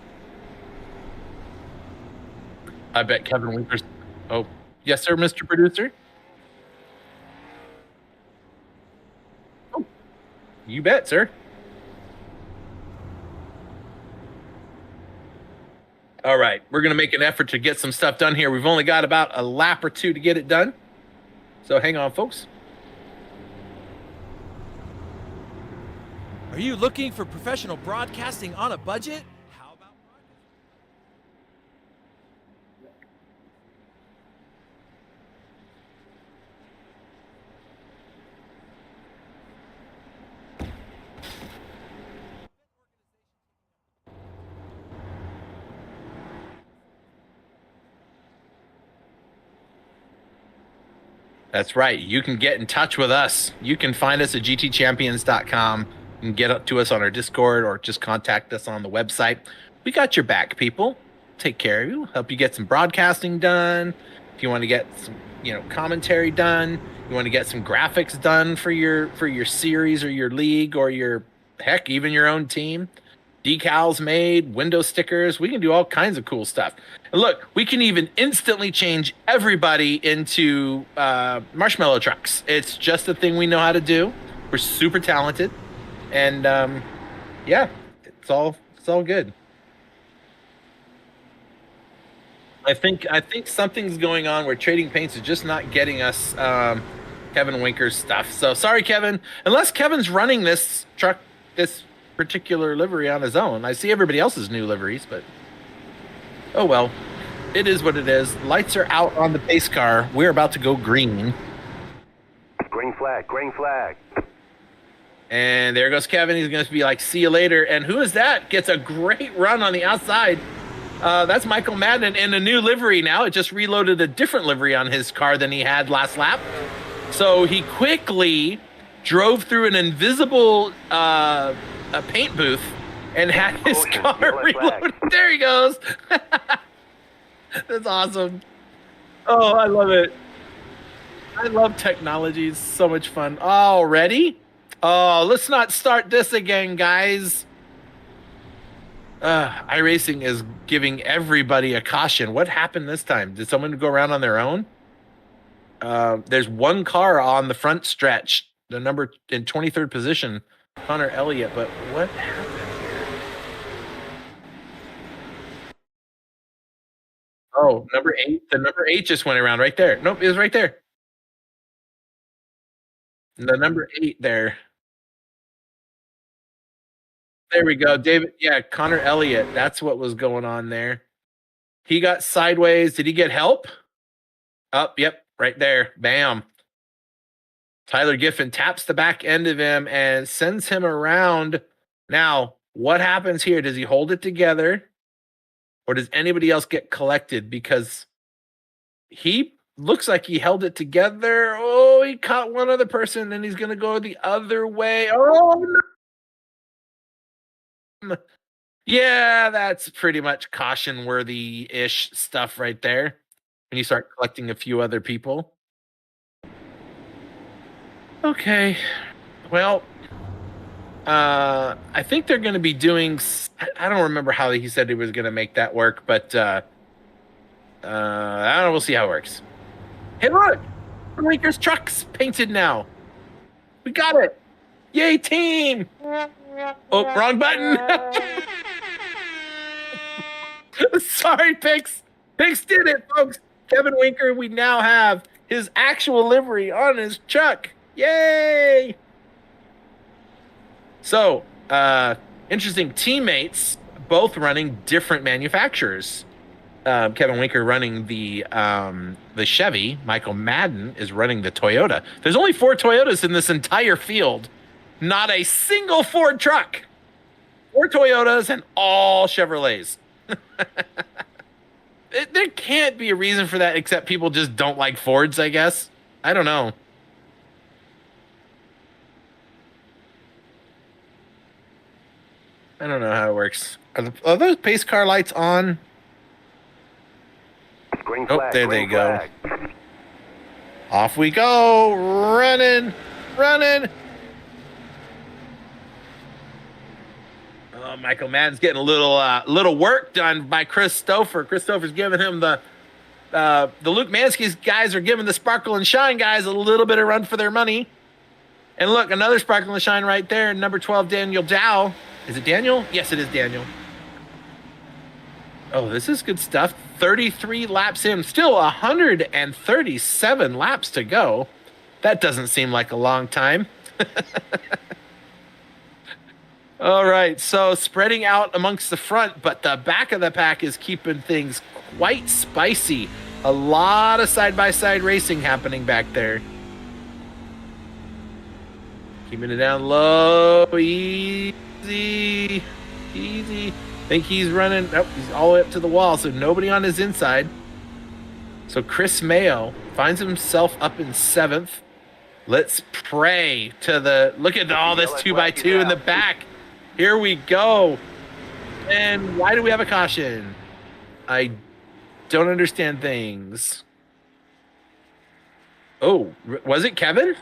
I bet Kevin Winker's. Oh, yes, sir, Mr. Producer. Oh, you bet, sir. All right, we're going to make an effort to get some stuff done here. We've only got about a lap or two to get it done. So hang on, folks. Are you looking for professional broadcasting on a budget? How about That's right. You can get in touch with us. You can find us at gtchampions.com and get up to us on our Discord or just contact us on the website. We got your back, people. Take care of you. Help you get some broadcasting done. If you want to get some, commentary done, you want to get some graphics done for your series or your league or your even your own team. Decals made, window stickers. We can do all kinds of cool stuff. And look, we can even instantly change everybody into marshmallow trucks. It's just a thing we know how to do. We're super talented, and yeah, it's all good. I think something's going on where Trading Paints is just not getting us Kevin Winker's stuff. So sorry, Kevin. Unless Kevin's running this truck, this particular livery on his own. I see everybody else's new liveries, but oh well. It is what it is. Lights are out on the pace car. We're about to go green. Green flag, green flag. And there goes Kevin. He's going to be like, see you later. And who is that? Gets a great run on the outside. That's Michael Madden in a new livery now. It just reloaded a different livery on his car than he had last lap. So he quickly drove through an invisible a paint booth and had his car reloaded. There he goes. That's awesome. Oh, I love it. I love technology. It's so much fun. Already? Oh, let's not start this again, guys. iRacing is giving everybody a caution. What happened this time? Did someone go around on their own? There's one car on the front stretch, the number in 23rd position, Connor Elliott. But what happened here? Oh, number 8. The number 8 just went around right there. Nope, it was right there. The number 8 there. There we go, David. Yeah, Connor Elliott. That's what was going on there. He got sideways. Did he get help? Up, yep, right there. Bam. Tyler Giffen taps the back end of him and sends him around. Now, what happens here? Does he hold it together? Or does anybody else get collected? Because he looks like he held it together. Oh, he caught one other person, and he's going to go the other way. Oh, no. Yeah, that's pretty much caution-worthy-ish stuff right there. When you start collecting a few other people. Okay. Well, I think they're going to be doing. I don't remember how he said he was going to make that work, but I don't know. We'll see how it works. Hey, look! Lakers truck's painted now. We got it! Yay, team! Oh, wrong button! Sorry, Pix. Pix did it, folks. Kevin Winker, we now have his actual livery on his truck. Yay! So, interesting teammates, both running different manufacturers. Kevin Winker running the Chevy. Michael Madden is running the Toyota. There's only 4 Toyotas in this entire field. Not a single Ford truck. 4 Toyotas and all Chevrolets. There can't be a reason for that except people just don't like Fords, I guess. I don't know. I don't know how it works. Are those pace car lights on? Green Oh, flag, there they green go. flag. Off we go. Running. Oh, Michael Madden's getting a little work done by Chris Stouffer. Chris Stouffer's giving him the Luke Mansky's guys are giving the Sparkle and Shine guys a little bit of run for their money. And look, another Sparkle and Shine right there. Number 12, Daniel Dow. Is it Daniel? Yes, it is Daniel. Oh, this is good stuff. 33 laps in. Still 137 laps to go. That doesn't seem like a long time. All right, so spreading out amongst the front, but the back of the pack is keeping things quite spicy. A lot of side-by-side racing happening back there. Keeping it down low, easy. I think he's running. Nope, he's all the way up to the wall, so nobody on his inside. So Chris Mayo finds himself up in 7th. Let's pray to the. Look at all this 2x2 in the back. Here we go. And why do we have a caution? I don't understand things. Oh, was it Kevin?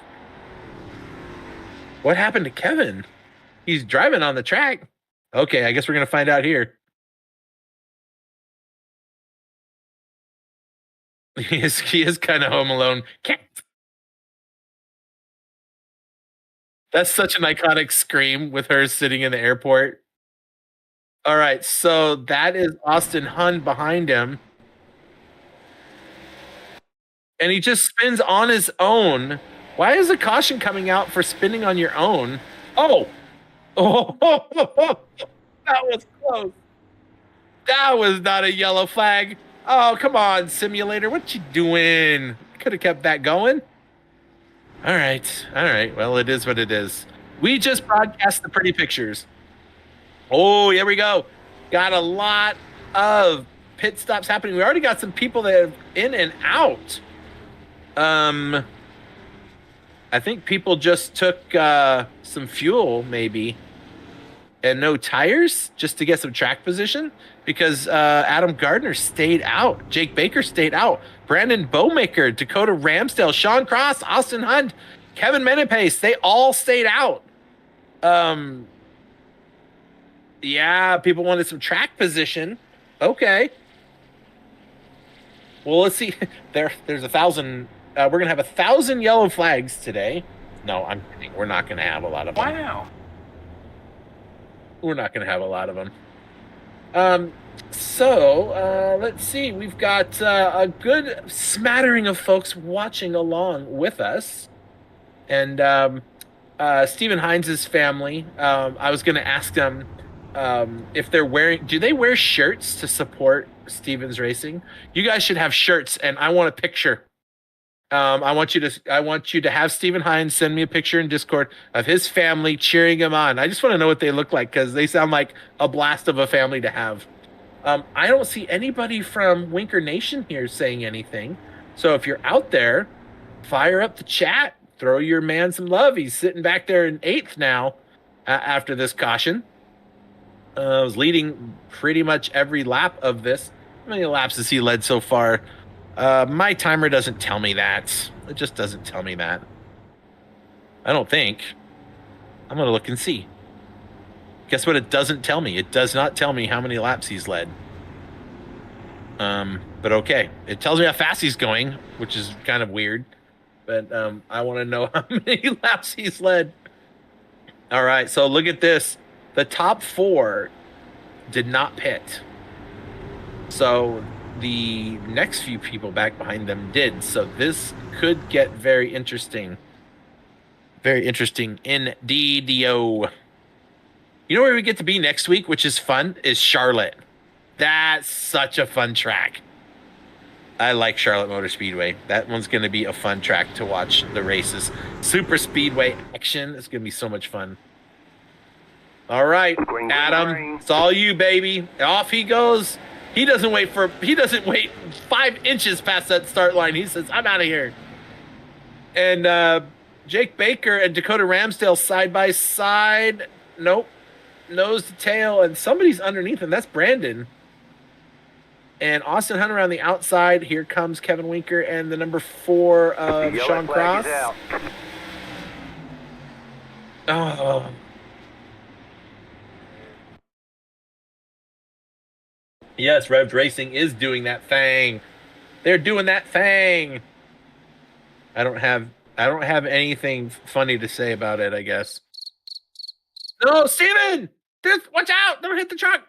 What happened to Kevin? He's driving on the track. Okay, I guess we're going to find out here. He is kind of home alone. That's such an iconic scream with her sitting in the airport. All right, so that is Austin Hund behind him. And he just spins on his own. Why is the caution coming out for spinning on your own? Oh, that was close. That was not a yellow flag. Oh, come on, simulator. What you doing? Could have kept that going. All right. Well, it is what it is. We just broadcast the pretty pictures. Oh, here we go. Got a lot of pit stops happening. We already got some people that are in and out. I think people just took some fuel, maybe, and no tires just to get some track position because Adam Gardner stayed out. Jake Baker stayed out. Brandon Bowmaker, Dakota Ramsdale, Sean Cross, Austin Hunt, Kevin Menepace, they all stayed out. Yeah, people wanted some track position. Okay. Well, let's see. There's 1,000. We're going to have 1,000 yellow flags today. No, I'm kidding. We're not going to have a lot of them. Wow. We're not going to have a lot of them. So let's see. We've got a good smattering of folks watching along with us. And Stephen Hines' family, I was going to ask them if they're wearing, do they wear shirts to support Stevens Racing? You guys should have shirts, and I want a picture. I want you to have Stephen Hines send me a picture in Discord of his family cheering him on. I just want to know what they look like because they sound like a blast of a family to have. I don't see anybody from Winker Nation here saying anything. So if you're out there, fire up the chat, throw your man some love. He's sitting back there in 8th now after this caution. Was leading pretty much every lap of this. How many laps has he led so far? My timer doesn't tell me that. It just doesn't tell me that. I don't think. I'm going to look and see. Guess what it doesn't tell me? It does not tell me how many laps he's led. But okay. It tells me how fast he's going, which is kind of weird. But I want to know how many laps he's led. All right, so look at this. The top 4 did not pit. So the next few people back behind them did. So this could get very interesting. Very interesting indeed-o. You know where we get to be next week, which is fun, is Charlotte. That's such a fun track. I like Charlotte Motor Speedway. That one's going to be a fun track to watch the races. Super Speedway action. It's going to be so much fun. All right, Green, Adam, green. it's all you, baby. Off he goes. He doesn't wait 5 inches past that start line. He says, I'm out of here. And Jake Baker and Dakota Ramsdale side by side. Nope. Nose to tail, and somebody's underneath him. That's Brandon. And Austin Hunter on the outside. Here comes Kevin Winker and the number 4 of Yellow Sean flag Cross. is out. Oh. Yes, Revs Racing is doing that thing. They're doing that thing. I don't have anything funny to say about it, I guess. No, Steven! Watch out! Don't hit the truck!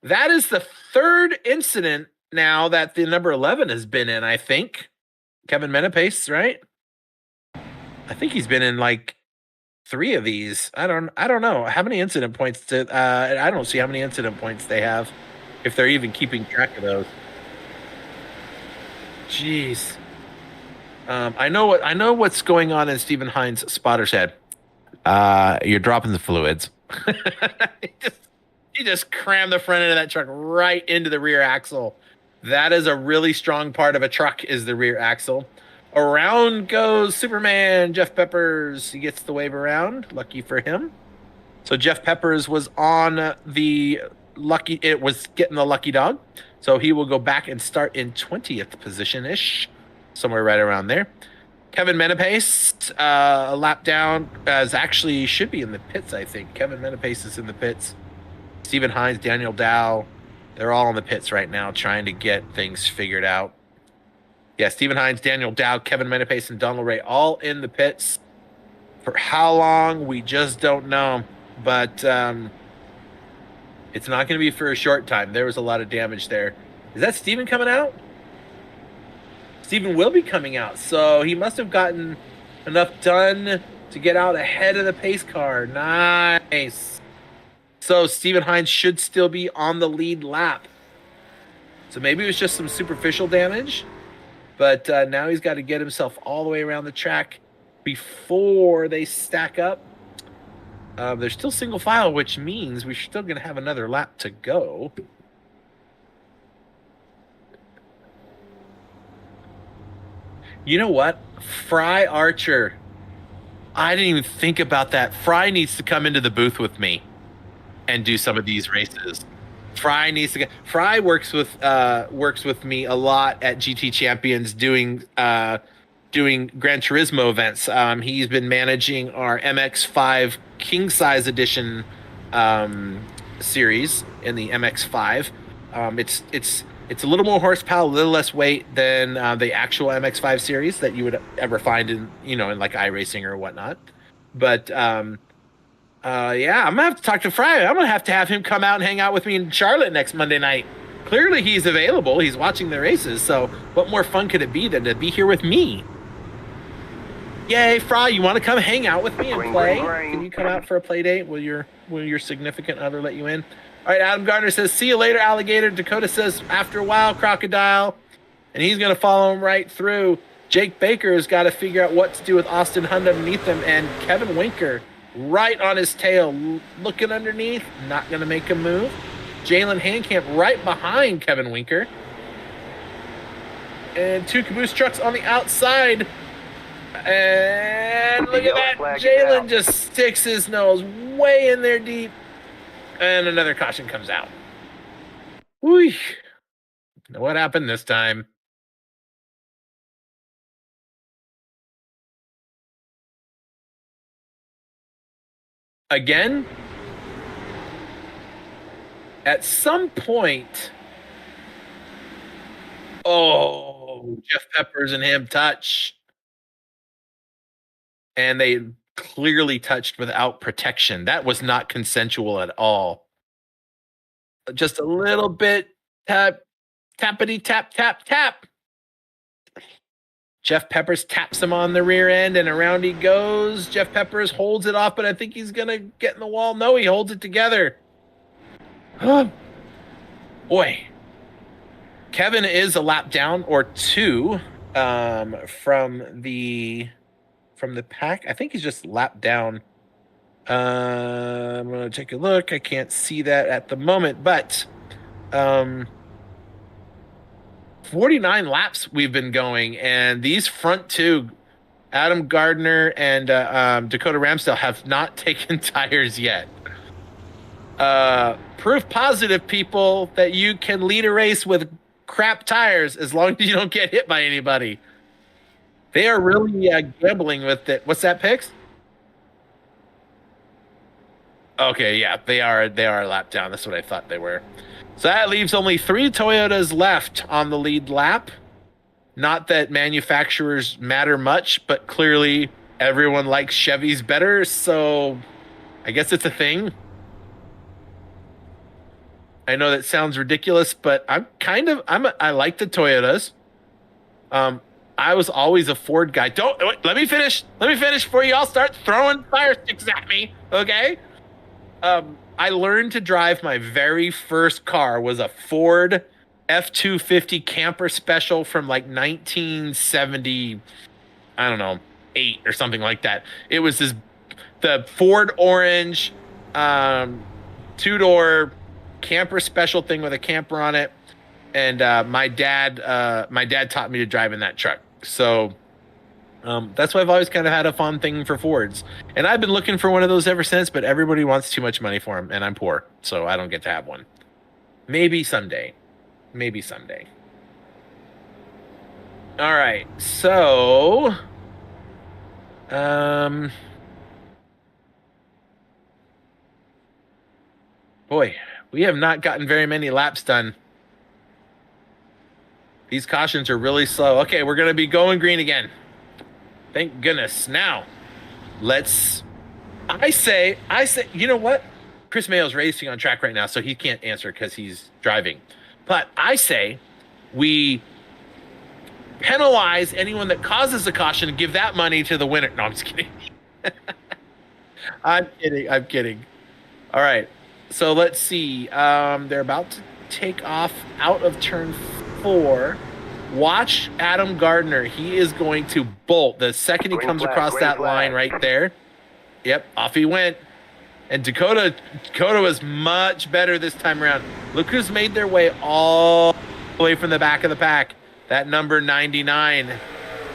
That is the 3rd incident now that the number 11 has been in, I think. Kevin Menepace, right? I think he's been in like 3 of these. I don't know. How many incident points I don't see how many incident points they have, if they're even keeping track of those. Jeez. I know what's going on in Stephen Hines' spotter's head. You're dropping the fluids. he just crammed the front end of that truck right into the rear axle. That is a really strong part of a truck, is the rear axle. Around goes Superman, Jeff Peppers. He gets the wave around. Lucky for him. So Jeff Peppers was on the lucky. It was getting the lucky dog. So he will go back and start in 20th position-ish. Somewhere right around there. Kevin Menepace, a lap down, actually should be in the pits, I think. Kevin Menepace is in the pits. Stephen Hines, Daniel Dow, they're all in the pits right now trying to get things figured out. Yeah, Stephen Hines, Daniel Dow, Kevin Menepace, and Donald Ray all in the pits. For how long, we just don't know. But it's not going to be for a short time. There was a lot of damage there. Is that Stephen coming out? Stephen will be coming out, so he must have gotten enough done to get out ahead of the pace car. Nice. So Stephen Hines should still be on the lead lap. So maybe it was just some superficial damage, but now he's got to get himself all the way around the track before they stack up. They're still single file, which means we're still going to have another lap to go. You know what? Fry Archer. I didn't even think about that. Fry needs to come into the booth with me and do some of these races. Fry needs to get. Fry works with me a lot at GT Champions doing Gran Turismo events. He's been managing our MX-5 King Size Edition series in the MX-5. It's a little more horsepower, a little less weight than the actual MX-5 series that you would ever find in like iRacing or whatnot. But yeah, I'm gonna have to talk to Fry. I'm gonna have to have him come out and hang out with me in Charlotte next Monday night. Clearly, he's available. He's watching the races. So, what more fun could it be than to be here with me? Yay, Fry! You want to come hang out with me and play? Can you come out for a play date? Will your significant other let you in? All right, Adam Gardner says, see you later, alligator. Dakota says, after a while, crocodile. and he's going to follow him right through. Jake Baker has got to figure out what to do with Austin Hunt underneath him, and Kevin Winker right on his tail, looking underneath, not going to make a move. Jalen Handcamp right behind Kevin Winker. And 2 Caboose trucks on the outside. And look at that. Jalen just sticks his nose way in there deep. And another caution comes out. Whee. What happened this time? Again, at some point, Jeff Peppers and him touch. And they clearly touched without protection. That was not consensual at all. Just a little bit tappity tap, tap, tap. Jeff Peppers taps him on the rear end, and around he goes. Jeff Peppers holds it off, but I think he's going to get in the wall. No, he holds it together. Oh, boy. Kevin is a lap down or 2 from the pack. I think he's just lap down. I'm going to take a look. I can't see that at the moment, but 49 laps we've been going, and these front 2, Adam Gardner and Dakota Ramsdale, have not taken tires yet. Proof positive, people, that you can lead a race with crap tires as long as you don't get hit by anybody. They are really gambling with it. What's that, Pix? Okay, yeah, they are a lap down. That's what I thought they were. So that leaves only 3 Toyotas left on the lead lap. Not that manufacturers matter much, but clearly everyone likes Chevys better, so I guess it's a thing. I know that sounds ridiculous, but I like the Toyotas. I was always a Ford guy. Let me finish before y'all start throwing fire sticks at me, okay? I learned to drive. My very first car was a Ford F-250 camper special from like 1970, I don't know, 8 or something like that. It was the Ford orange 2-door camper special thing with a camper on it. And my dad taught me to drive in that truck. So that's why I've always kind of had a fond thing for Fords. And I've been looking for one of those ever since, but everybody wants too much money for them, and I'm poor, so I don't get to have one. Maybe someday. All right, so boy, we have not gotten very many laps done. These cautions are really slow. Okay, we're going to be going green again. Thank goodness. Now, I say, you know what? Chris Mayo's racing on track right now, so he can't answer because he's driving. But I say we penalize anyone that causes a caution and give that money to the winner. No, I'm just kidding. I'm kidding. All right. So let's see. They're about to take off out of turn 4. Watch Adam Gardner. He is going to bolt the second he comes across that line right there. Yep, off he went. And Dakota was much better this time around. Look who's made their way all the way from the back of the pack. That number 99.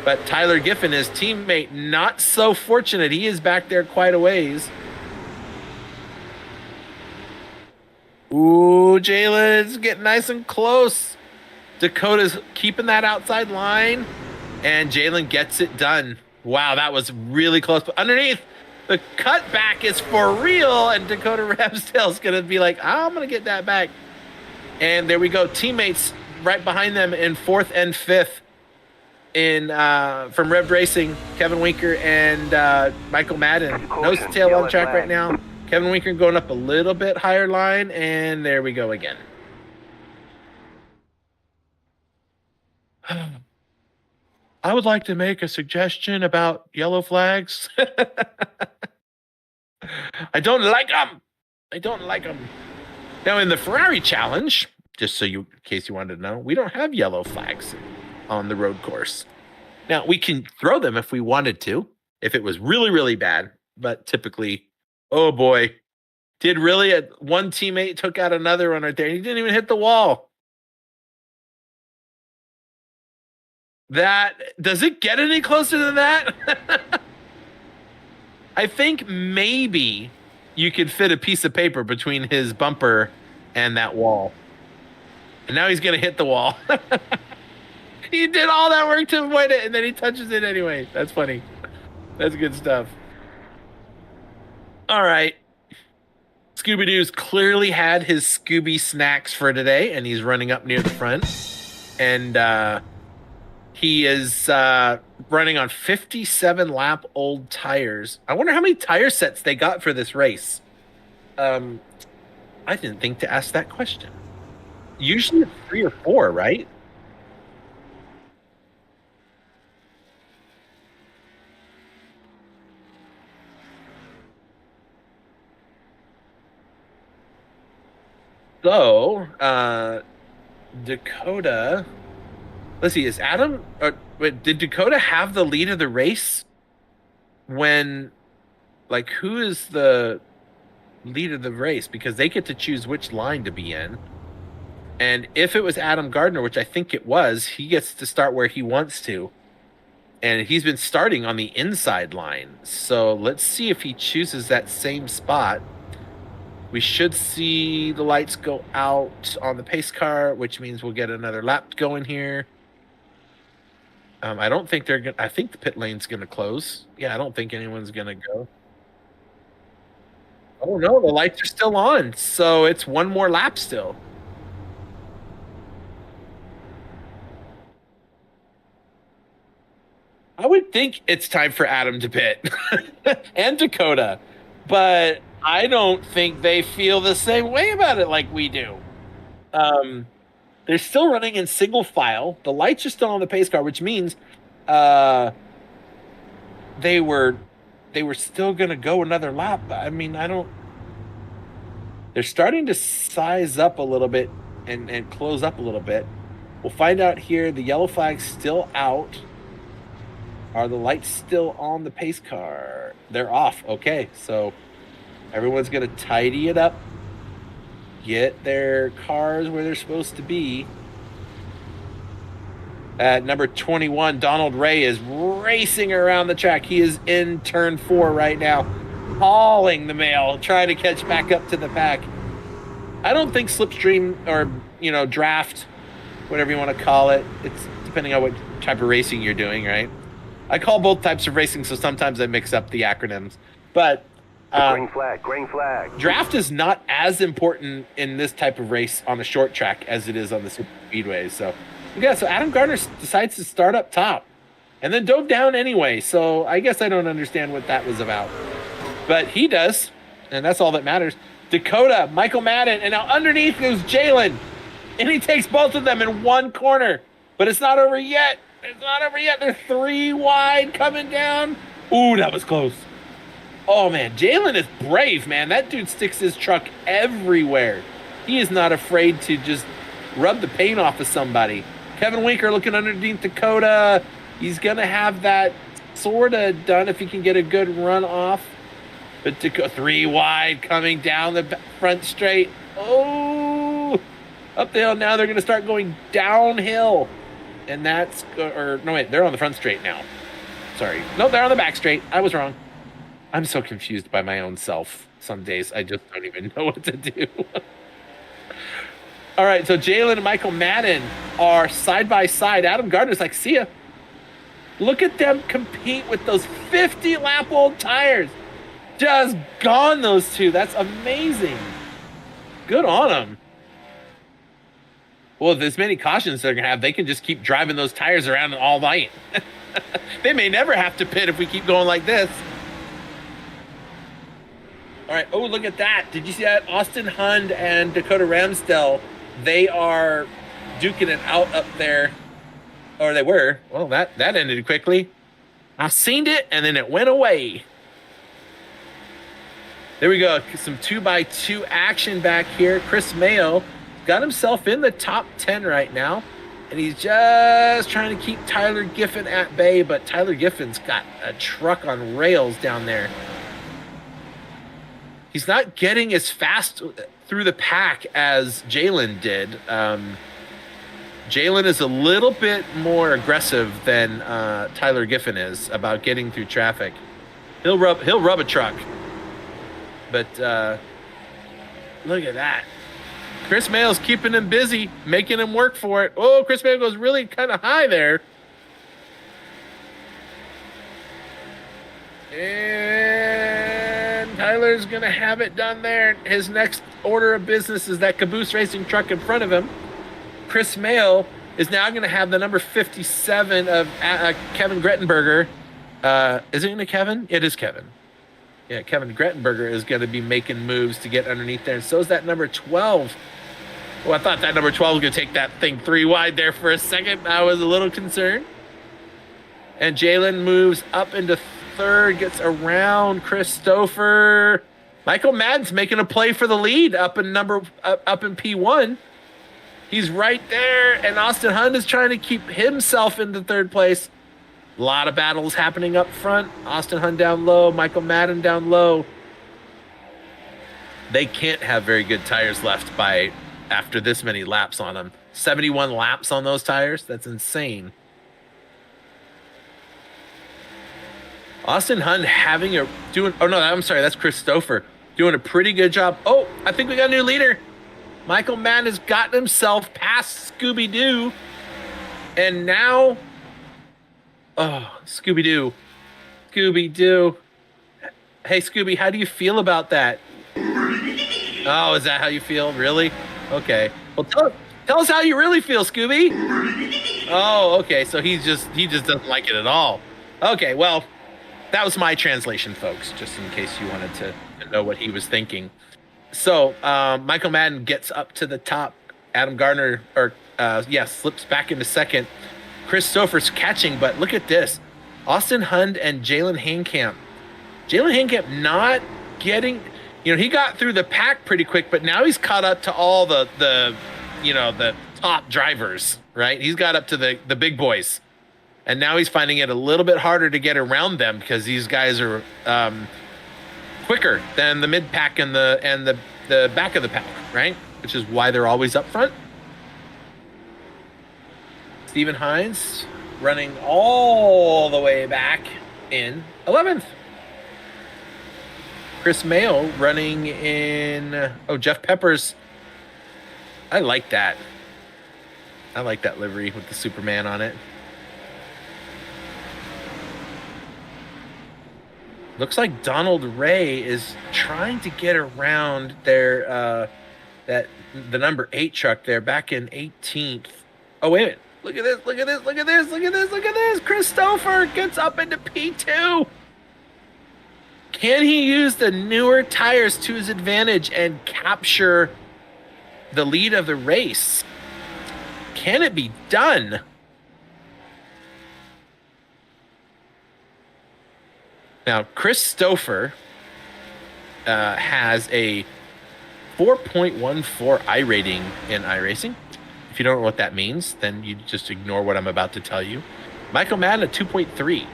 But Tyler Giffen, his teammate, not so fortunate. He is back there quite a ways. Ooh, Jalen's getting nice and close. Dakota's keeping that outside line, and Jalen gets it done. Wow, that was really close. But underneath, the cutback is for real, and Dakota Ramsdale's going to be like, I'm going to get that back. And there we go. Teammates right behind them in 4th and 5th from Rev Racing, Kevin Winker and Michael Madden. Nose to tail on track right now. Kevin Winker going up a little bit higher line, and there we go again. I would like to make a suggestion about yellow flags. I don't like them. Now, in the Ferrari challenge, just so in case you wanted to know, we don't have yellow flags. on the road course. Now, we can throw them if we wanted to, if it was really, really bad. But typically, oh boy, one teammate took out another one right there. He didn't even hit the wall. Does it get any closer than that? I think maybe you could fit a piece of paper between his bumper and that wall. And now he's going to hit the wall. He did all that work to avoid it, and then he touches it anyway. That's funny. That's good stuff. All right. Scooby-Doo's clearly had his Scooby snacks for today, and he's running up near the front. And he is running on 57-lap old tires. I wonder how many tire sets they got for this race. I didn't think to ask that question. Usually it's 3 or 4, right? So, Dakota, let's see, is Adam, did Dakota have the lead of the race when, like, who is the lead of the race? Because they get to choose which line to be in. And if it was Adam Gardner, which I think it was, he gets to start where he wants to. And he's been starting on the inside line. So let's see if he chooses that same spot. We should see the lights go out on the pace car, which means we'll get another lap going here. I don't think they're going to... I think the pit lane's going to close. Yeah, I don't think anyone's going to go. Oh, no, the lights are still on. So it's one more lap still. I would think it's time for Adam to pit and Dakota, but I don't think they feel the same way about it like we do. They're still running in single file. The lights are still on the pace car, which means they were still going to go another lap. I mean, they're starting to size up a little bit and close up a little bit. We'll find out here. The yellow flag's still out. Are the lights still on the pace car? They're off. Okay, so everyone's going to tidy it up, get their cars where they're supposed to be. At number 21, Donald Ray is racing around the track. He is in turn 4 right now, hauling the mail, trying to catch back up to the pack. I don't think slipstream or, draft, whatever you want to call it, it's depending on what type of racing you're doing, right? I call both types of racing, so sometimes I mix up the acronyms. But green flag. draft is not as important in this type of race on a short track as it is on the super speedways. So Adam Gardner decides to start up top and then dove down anyway. So I guess I don't understand what that was about. But he does, and that's all that matters. Dakota, Michael Madden, and now underneath goes Jalen. And he takes both of them in one corner. But it's not over yet. They're 3 wide coming down. Ooh, that was close. Oh, man. Jalen is brave, man. That dude sticks his truck everywhere. He is not afraid to just rub the paint off of somebody. Kevin Winker looking underneath Dakota. He's going to have that sort of done if he can get a good run off. But Dakota 3 wide coming down the front straight. Oh, up the hill. Now they're going to start going downhill. And they're on the front straight now. Sorry. No, they're on the back straight. I was wrong. I'm so confused by my own self. Some days I just don't even know what to do. All right, so Jalen and Michael Madden are side by side. Adam Gardner's like, see ya. Look at them compete with those 50-lap old tires. Just gone, those two. That's amazing. Good on them. Well, with as many cautions they're going to have, they can just keep driving those tires around all night. They may never have to pit if we keep going like this. All right. Oh, look at that. Did you see that? Austin Hund and Dakota Ramsdell, they are duking it out up there. Or they were. Well, that ended quickly. I seen it, and then it went away. There we go. Some 2x2 action back here. Chris Mayo got himself in the top 10 right now. And he's just trying to keep Tyler Giffen at bay, but Tyler Giffen's got a truck on rails down there. He's not getting as fast through the pack as Jalen did. Jalen is a little bit more aggressive than Tyler Giffen is about getting through traffic. He'll rub a truck. But look at that. Chris Mayo's keeping him busy, making him work for it. Oh, Chris Mayo goes really kind of high there. And Tyler's going to have it done there. His next order of business is that Caboose Racing truck in front of him. Chris Mayo is now going to have the number 57 of Kevin Grettenberger. Is it Kevin? It is Kevin. Yeah, Kevin Grettenberger is going to be making moves to get underneath there. And so is that number 12. Well, I thought that number 12 was going to take that thing 3 wide there for a second. I was a little concerned. And Jalen moves up into third, gets around Christopher. Michael Madden's making a play for the lead up in P1. He's right there, and Austin Hunt is trying to keep himself into third place. A lot of battles happening up front. Austin Hunt down low, Michael Madden down low. They can't have very good tires left after this many laps on them. 71 laps on those tires. That's insane. Austin Hunt that's Christopher doing a pretty good job. Oh, I think we got a new leader. Michael Madden has gotten himself past Scooby-Doo. And now, Scooby-Doo. Scooby-Doo. Hey, Scooby, how do you feel about that? Oh, is that how you feel? Really? Okay. Well, tell us how you really feel, Scooby. Oh, okay. So he just doesn't like it at all. Okay, well, that was my translation, folks, just in case you wanted to know what he was thinking. So Michael Madden gets up to the top. Adam Gardner, slips back into second. Christopher's catching, but look at this. Austin Hunt and Jalen Hankamp. Jalen Hankamp not getting, he got through the pack pretty quick, but now he's caught up to all the top drivers, right? He's got up to the big boys. And now he's finding it a little bit harder to get around them because these guys are quicker than the mid pack and the back of the pack, right? Which is why they're always up front. Steven Hines running all the way back in 11th. Chris Mayo running in Jeff Peppers. I like that. I like that livery with the Superman on it. Looks like Donald Ray is trying to get around their the number 8 truck there back in 18th. Oh, wait a minute. Look at this, look at this, look at this, look at this, look at this. Christopher gets up into P2. Can he use the newer tires to his advantage and capture the lead of the race? Can it be done? Now, Christopher has a 4.14 iRating in iRacing. If you don't know what that means, then you just ignore what I'm about to tell you. Michael Madden, a 2.3.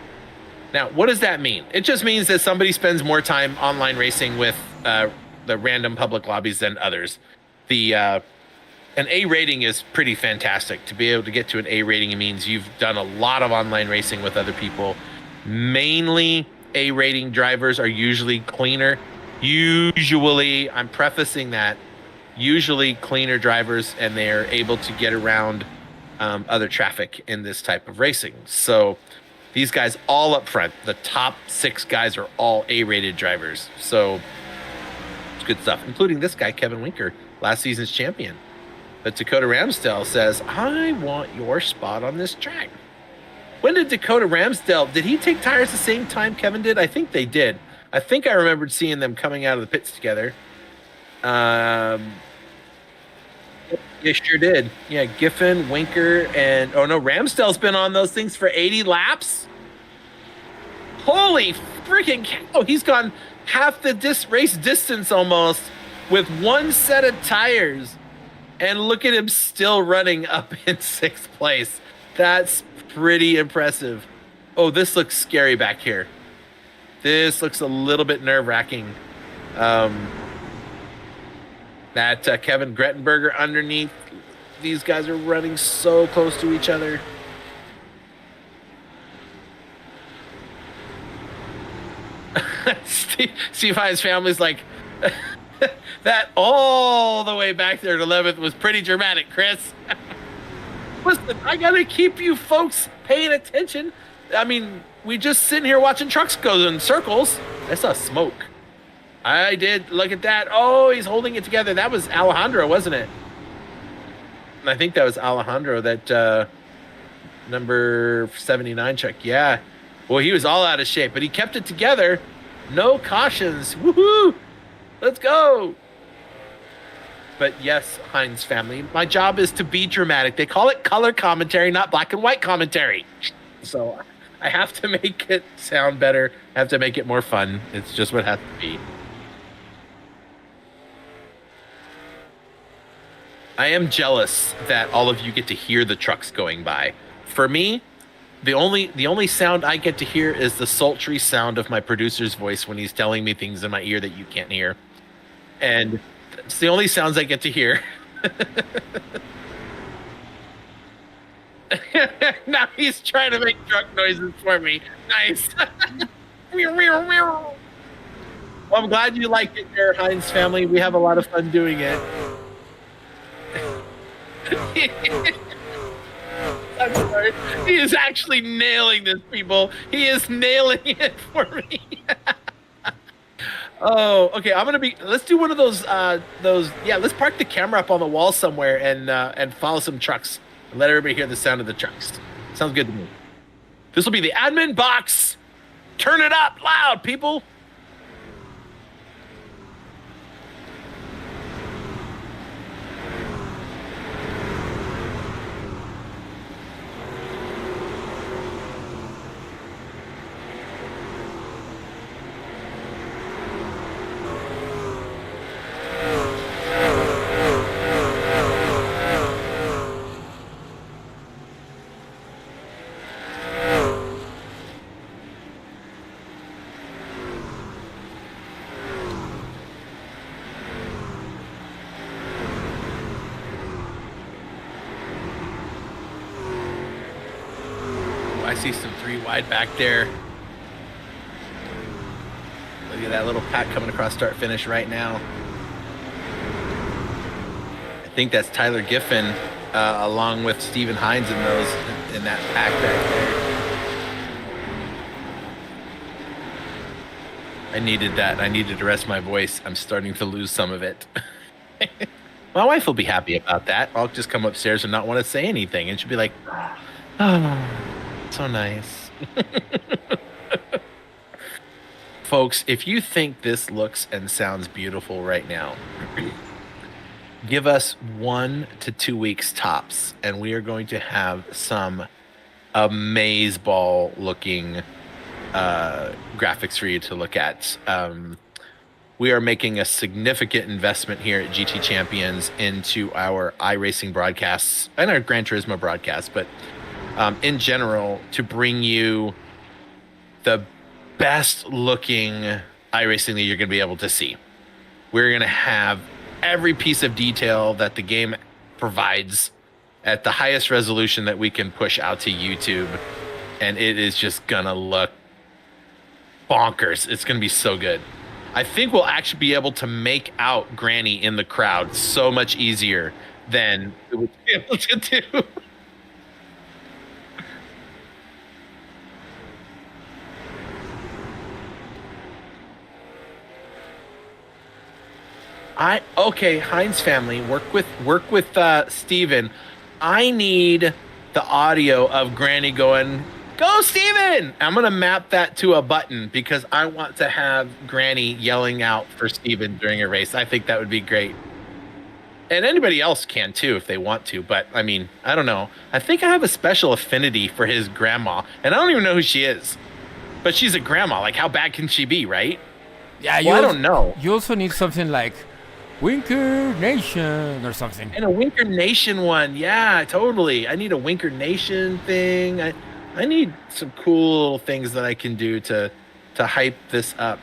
Now, what does that mean? It just means that somebody spends more time online racing with the random public lobbies than others. An A rating is pretty fantastic. To be able to get to an A rating, it means you've done a lot of online racing with other people. Mainly A rating drivers are usually cleaner. Usually, I'm prefacing that, usually cleaner drivers, and they are able to get around other traffic in this type of racing. So these guys all up front, the top 6 guys are all A-rated drivers. So it's good stuff, including this guy, Kevin Winker, last season's champion. But Dakota Ramsdale says, I want your spot on this track. When did Dakota Ramsdale, did he take tires the same time Kevin did? I think they did. I think I remembered seeing them coming out of the pits together. Yeah, sure did. Yeah, Giffen, Winker, and Ramsdale's been on those things for 80 laps. Holy freaking cow! He's gone half the race distance almost with one set of tires. And look at him still running up in 6th place. That's pretty impressive. Oh, this looks scary back here. This looks a little bit nerve-wracking. That Kevin Grettenberger underneath. These guys are running so close to each other. Steve Hines' family's like, that all the way back there at 11th was pretty dramatic, Chris. Listen, I gotta keep you folks paying attention. I mean, we just sitting here watching trucks go in circles. I saw smoke. I did. Look at that. Oh, he's holding it together. That was Alejandro, wasn't it? I think that was Alejandro, that number 79 check. Yeah. Well, he was all out of shape, but he kept it together. No cautions. Woohoo! Let's go. But yes, Hines family, my job is to be dramatic. They call it color commentary, not black and white commentary. So I have to make it sound better. I have to make it more fun. It's just what it has to be. I am jealous that all of you get to hear the trucks going by. For me, the only sound I get to hear is the sultry sound of my producer's voice when he's telling me things in my ear that you can't hear. And it's the only sounds I get to hear. Now he's trying to make truck noises for me. Nice. Well, I'm glad you liked it there, Hines family. We have a lot of fun doing it. I'm sorry. He is actually nailing this, people. He is nailing it for me. Oh, okay. Let's do one of those. Yeah, let's park the camera up on the wall somewhere and follow some trucks and let everybody hear the sound of the trucks. Sounds good to me. This will be the admin box. Turn it up loud, people. I see some 3 wide back there. Look at that little pack coming across start finish right now. I think that's Tyler Giffen along with Stephen Hines in that pack back there. I needed that. I needed to rest my voice. I'm starting to lose some of it. My wife will be happy about that. I'll just come upstairs and not want to say anything, and she'll be like, oh, so nice. Folks, if you think this looks and sounds beautiful right now, give us 1 to 2 weeks tops, and we are going to have some amazeball looking graphics for you to look at. We are making a significant investment here at GT Champions into our iRacing broadcasts and our Gran Turismo broadcasts, but in general, to bring you the best looking iRacing that you're going to be able to see. We're going to have every piece of detail that the game provides at the highest resolution that we can push out to YouTube, and it is just going to look bonkers. It's going to be so good. I think we'll actually be able to make out Granny in the crowd so much easier than we would be able to do. Okay, Hines family, work with Steven. I need the audio of Granny going, "Go, Steven!" I'm gonna map that to a button because I want to have Granny yelling out for Steven during a race. I think that would be great. And anybody else can too if they want to, but I mean, I don't know. I think I have a special affinity for his grandma, and I don't even know who she is. But she's a grandma. Like, how bad can she be, right? Yeah, well, I don't know. You also need something like Winker Nation or something. And a Winker Nation one. Yeah, totally. I need a Winker Nation thing. I need some cool things that I can do to hype this up.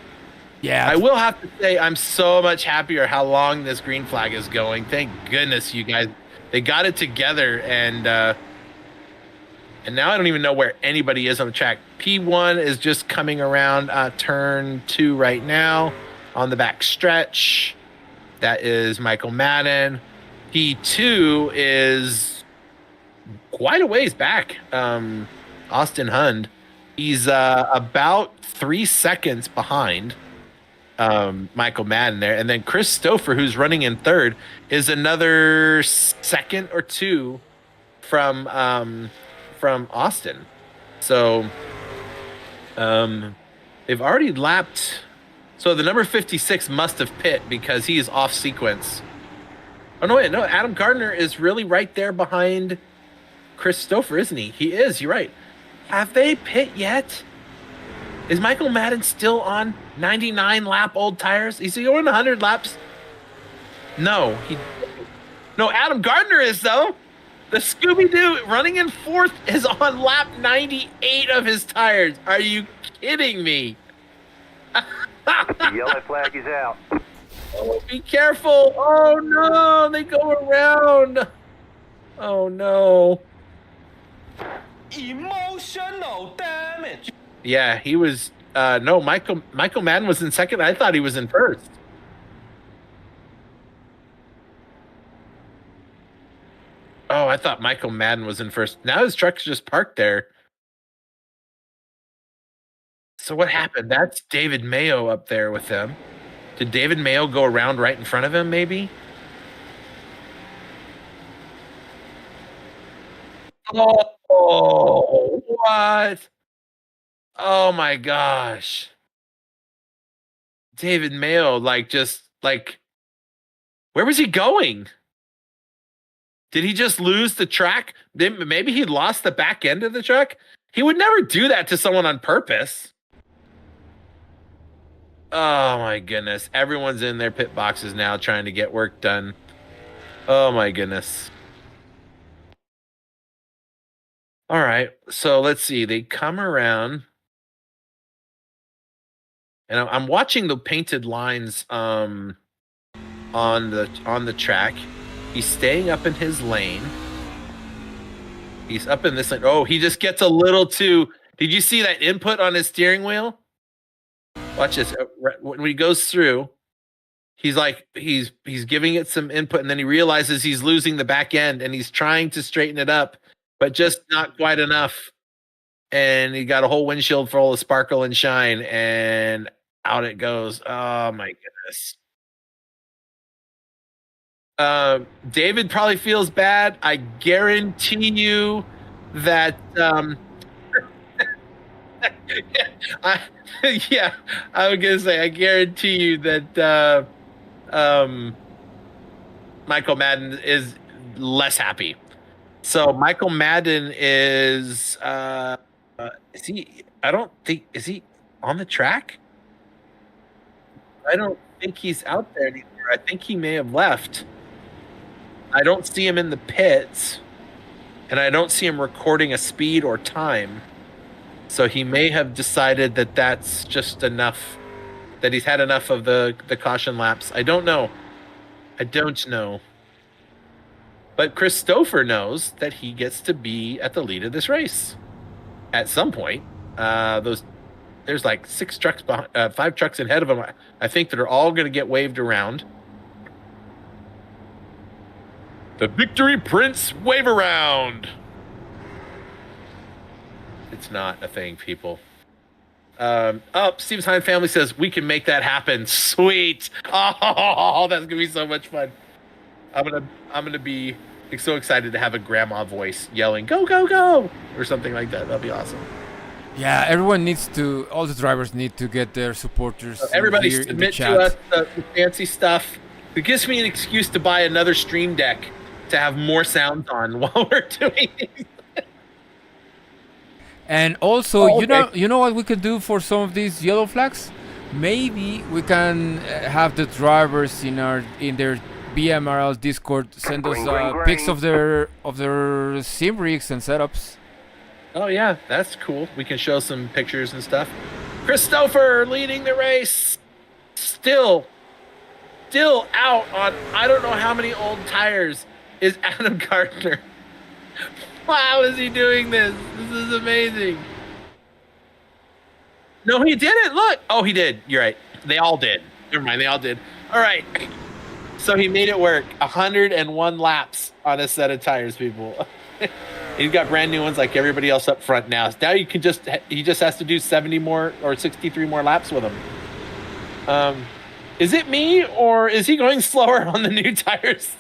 Yeah. I will have to say I'm so much happier how long this green flag is going. Thank goodness you guys, they got it together, and now I don't even know where anybody is on the track. P1 is just coming around turn 2 right now on the back stretch. That is Michael Madden. P2 is quite a ways back. Austin Hund. He's about 3 seconds behind Michael Madden there. And then Chris Stouffer, who's running in third, is another second or two from Austin. So they've already lapped. So the number 56 must have pit because he is off sequence. Oh, no, wait, no. Adam Gardner is really right there behind Chris Stouffer, isn't he? He is, you're right. Have they pit yet? Is Michael Madden still on 99 lap old tires? Is he going 100 laps? No, no. Adam Gardner is though. The Scooby-Doo running in fourth is on lap 98 of his tires. Are you kidding me? The yellow flag is out. Oh, be careful! Oh no, they go around. Oh no. Emotional damage. Yeah, he was. No, Michael Madden was in second. I thought he was in first. Oh, I thought Michael Madden was in first. Now his truck's just parked there. So what happened? That's David Mayo up there with them. Did David Mayo go around right in front of him, maybe? Oh, what? Oh my gosh. David Mayo, where was he going? Did he just lose the track? Maybe he lost the back end of the truck? He would never do that to someone on purpose. Oh my goodness. Everyone's in their pit boxes now trying to get work done. Oh my goodness. All right. So let's see. They come around. And I'm watching the painted lines on the track. He's staying up in his lane. He's up in this lane. Oh, he just gets a little too. Did you see that input on his steering wheel? Watch this. When he goes through, he's giving it some input, and then he realizes he's losing the back end, and he's trying to straighten it up, but just not quite enough. And he got a whole windshield full of sparkle and shine, and out it goes. Oh my goodness. David probably feels bad. I guarantee you that I was gonna say I guarantee you that Michael Madden is less happy. So Michael Madden is he? I don't think is he on the track? I don't think he's out there anymore. I think he may have left. I don't see him in the pits, and I don't see him recording a speed or time. So he may have decided that that's just enough, that he's had enough of the caution laps. I don't know. But Chris Stouffer knows that he gets to be at the lead of this race at some point. There's like 5 trucks ahead of him, I think, that are all going to get waved around. The Victory Prince wave around. It's not a thing, people. Steve's Hind family says we can make that happen. Sweet. Oh, that's gonna be so much fun. I'm gonna be so excited to have a grandma voice yelling "Go, go, go" or something like that. That'll be awesome. Yeah, all the drivers need to get their supporters. Everybody here in the submit chat. to us the fancy stuff. It gives me an excuse to buy another Stream Deck to have more sounds on while we're doing these. And also, you know what we could do for some of these yellow flags? maybe we can have the drivers in their BMRL Discord send us pics of their sim rigs and setups. Oh yeah, that's cool. We can show some pictures and stuff. Christopher leading the race. Still out on I don't know how many old tires is Adam Gardner. How is he doing this? This is amazing. No, he didn't. Look. Oh, he did. You're right. They all did. Never mind. They all did. All right. So he made it work. 101 laps on a set of tires, people. He's got brand new ones like everybody else up front now. Now he just has to do 70 more or 63 more laps with them. Is it me or is he going slower on the new tires?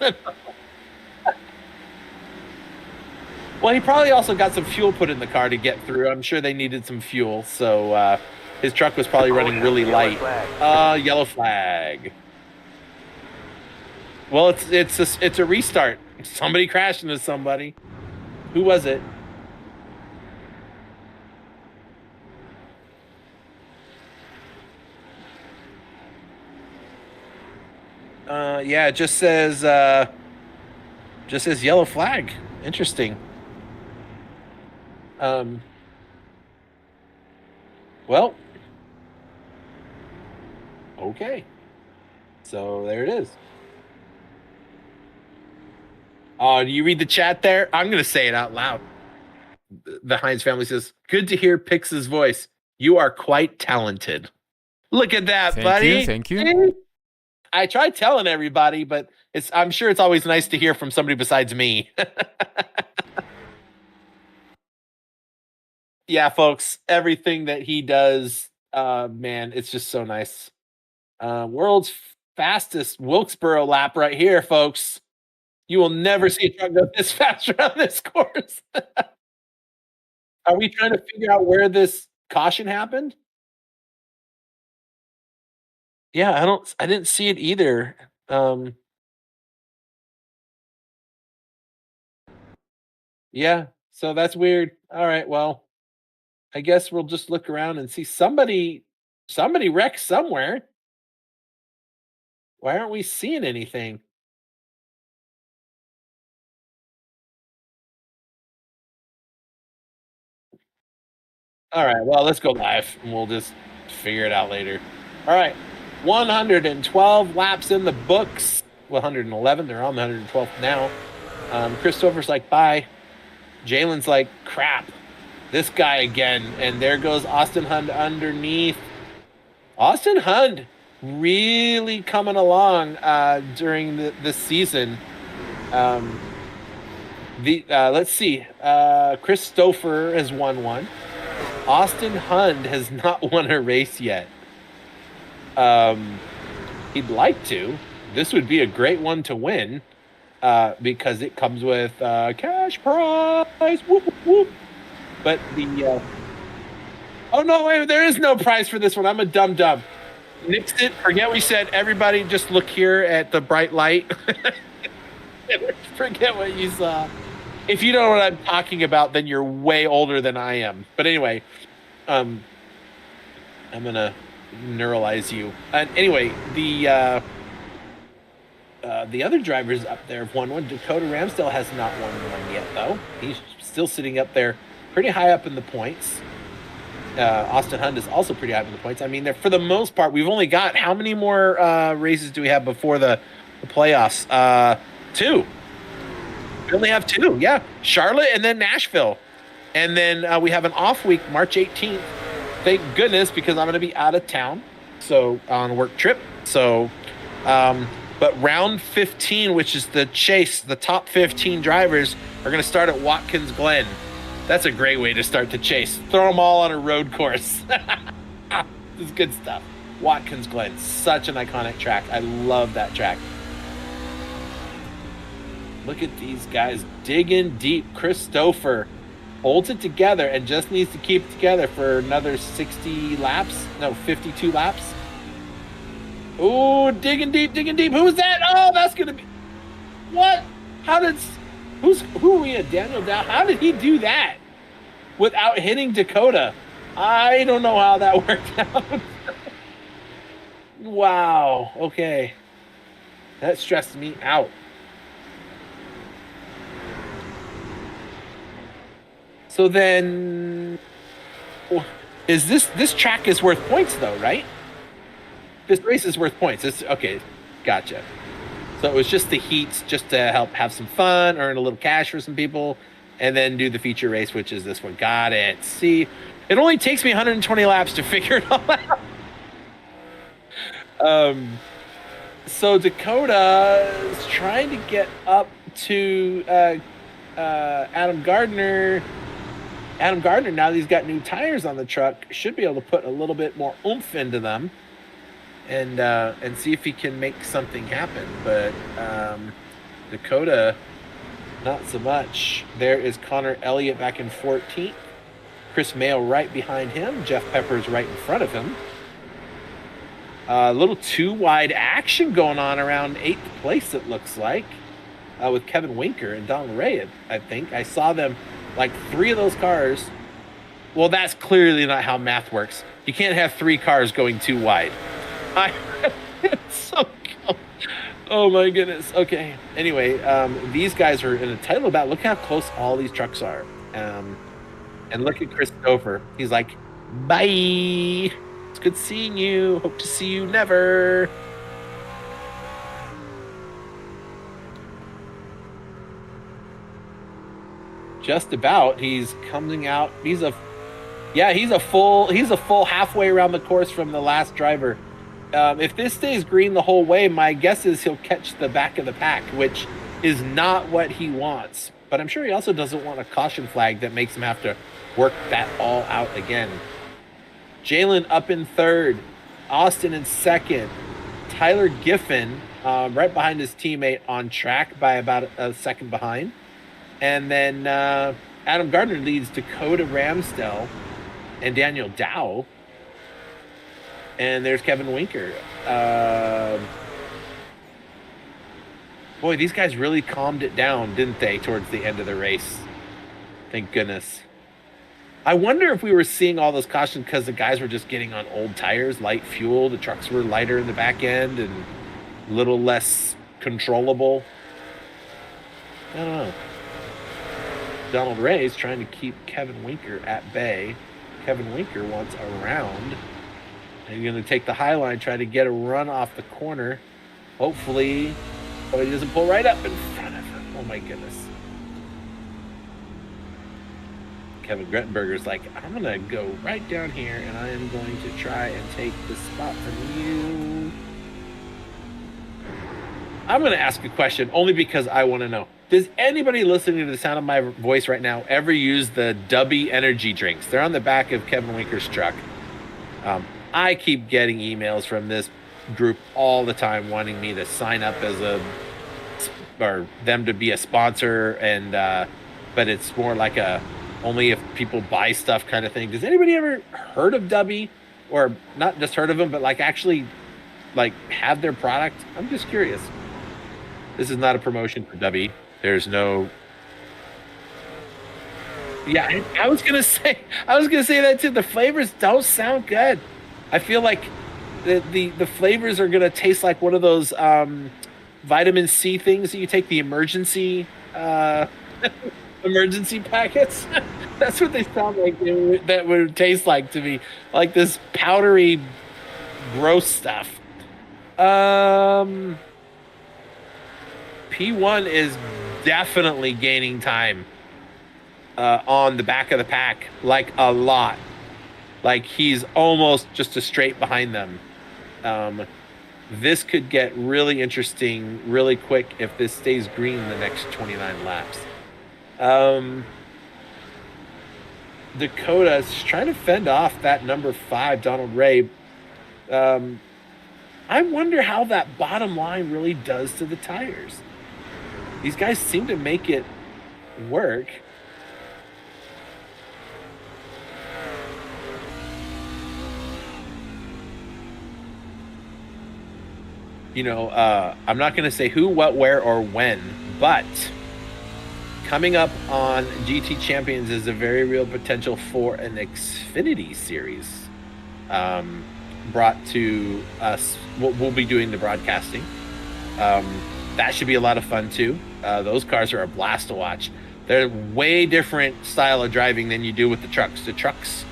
Well, he probably also got some fuel put in the car to get through. I'm sure they needed some fuel, so his truck was probably running really light. Yellow flag. Well, it's a restart. Somebody crashed into somebody. Who was it? Yeah, it just says yellow flag. Interesting. Well, okay. So there it is. Oh, do you read the chat there? I'm going to say it out loud. The Hines family says, good to hear Pix's voice. You are quite talented. Look at that, buddy. Thank you. I tried telling everybody, but I'm sure it's always nice to hear from somebody besides me. Yeah, folks, everything that he does, man, it's just so nice. World's fastest Wilkesboro lap right here, folks. You will never see a truck go this fast around this course. Are we trying to figure out where this caution happened? Yeah, I didn't see it either. Yeah, so that's weird. All right, well, I guess we'll just look around and see somebody wrecked somewhere. Why aren't we seeing anything? All right, well, let's go live and we'll just figure it out later. All right, 112 laps in the books. 111, they're on the 112th now. Christopher's like, bye. Jalen's like, crap. This guy again. And there goes Austin Hund underneath. Austin Hund really coming along during this season. Let's see. Christopher has won one. Austin Hund has not won a race yet. He'd like to. This would be a great one to win because it comes with cash prize. Whoop, whoop, whoop. But oh no, wait, there is no prize for this one. I'm a dum-dum. Nixed it. Forget we said. Everybody just look here at the bright light. Forget what you saw. If you know what I'm talking about, then you're way older than I am. But anyway, I'm gonna neuralize you. And anyway, the other drivers up there have won one. Dakota Ramsdale has not won one yet, though. He's still sitting up there, pretty high up in the points. Austin Hund is also pretty high up in the points. I mean, for the most part, we've only got how many more races do we have before the playoffs? 2. We only have 2, yeah. Charlotte and then Nashville. And then we have an off week, March 18th. Thank goodness, because I'm going to be out of town, so on a work trip. So, but round 15, which is the chase, the top 15 drivers are going to start at Watkins Glen. That's a great way to start the chase. Throw them all on a road course. This is good stuff. Watkins Glen, such an iconic track. I love that track. Look at these guys digging deep. Christopher holds it together and just needs to keep it together for another 60 laps. No, 52 laps. Oh, digging deep, digging deep. Who's that? Oh, that's going to be... What? Who are we at? Daniel Dow? How did he do that without hitting Dakota? I don't know how that worked out. Wow. Okay. That stressed me out. So then, is this track is worth points though, right? This race is worth points. It's okay. Gotcha. So it was just the heats, just to help have some fun, earn a little cash for some people, and then do the feature race, which is this one. Got it. See, it only takes me 120 laps to figure it all out. So Dakota is trying to get up to Adam Gardner. Adam Gardner, now that he's got new tires on the truck, should be able to put a little bit more oomph into them and see if he can make something happen. But Dakota, not so much. There is Connor Elliott back in 14th. Chris Mayo right behind him. Jeff Pepper's right in front of him. A little too wide action going on around 8th place, it looks like, with Kevin Winker and Donald Ray, I think. I saw them, like 3 of those cars. Well, that's clearly not how math works. You can't have 3 cars going too wide. It's so cool. Oh my goodness. Okay. Anyway, these guys are in a tight little battle. Look how close all these trucks are. And look at Chris Stover. He's like, bye. It's good seeing you. Hope to see you never. Just about. He's coming out. He's a full halfway around the course from the last driver. If this stays green the whole way, my guess is he'll catch the back of the pack, which is not what he wants. But I'm sure he also doesn't want a caution flag that makes him have to work that all out again. Jalen up in 3rd, Austin in 2nd, Tyler Giffen right behind his teammate on track by about a second behind. And then Adam Gardner leads Dakota Ramsdell and Daniel Dow. And there's Kevin Winker. Boy, these guys really calmed it down, didn't they, towards the end of the race? Thank goodness. I wonder if we were seeing all those cautions because the guys were just getting on old tires, light fuel. The trucks were lighter in the back end and a little less controllable. I don't know. Donald Ray's trying to keep Kevin Winker at bay. Kevin Winker wants a round. And he's going to take the high line, try to get a run off the corner. Hopefully, he doesn't pull right up in front of him. Oh my goodness. Kevin Grettenberger's like, I'm going to go right down here and I am going to try and take the spot from you. I'm going to ask a question only because I want to know. Does anybody listening to the sound of my voice right now ever use the Dubby energy drinks? They're on the back of Kevin Winker's truck. I keep getting emails from this group all the time wanting me to sign up as or them to be a sponsor, and but it's more like a only if people buy stuff kind of thing. Does anybody ever heard of Dubby, or not just heard of them, but like actually like have their product? I'm just curious. This is not a promotion for Dubby. There's no. Yeah, I was gonna say that too. The flavors don't sound good. I feel like the flavors are gonna taste like one of those vitamin C things that you take, the emergency emergency packets. That's what they sound like. That would taste like to me, like this powdery, gross stuff. P1 is definitely gaining time on the back of the pack, like a lot. Like he's almost just a straight behind them. This could get really interesting really quick if this stays green the next 29 laps. Dakota's trying to fend off that number 5, Donald Ray. I wonder how that bottom line really does to the tires. These guys seem to make it work. You know, I'm not going to say who, what, where, or when, but coming up on GT Champions is a very real potential for an Xfinity series. brought to us. We'll be doing the broadcasting. That should be a lot of fun too. Those cars are a blast to watch. They're way different style of driving than you do with the trucks. The trucks,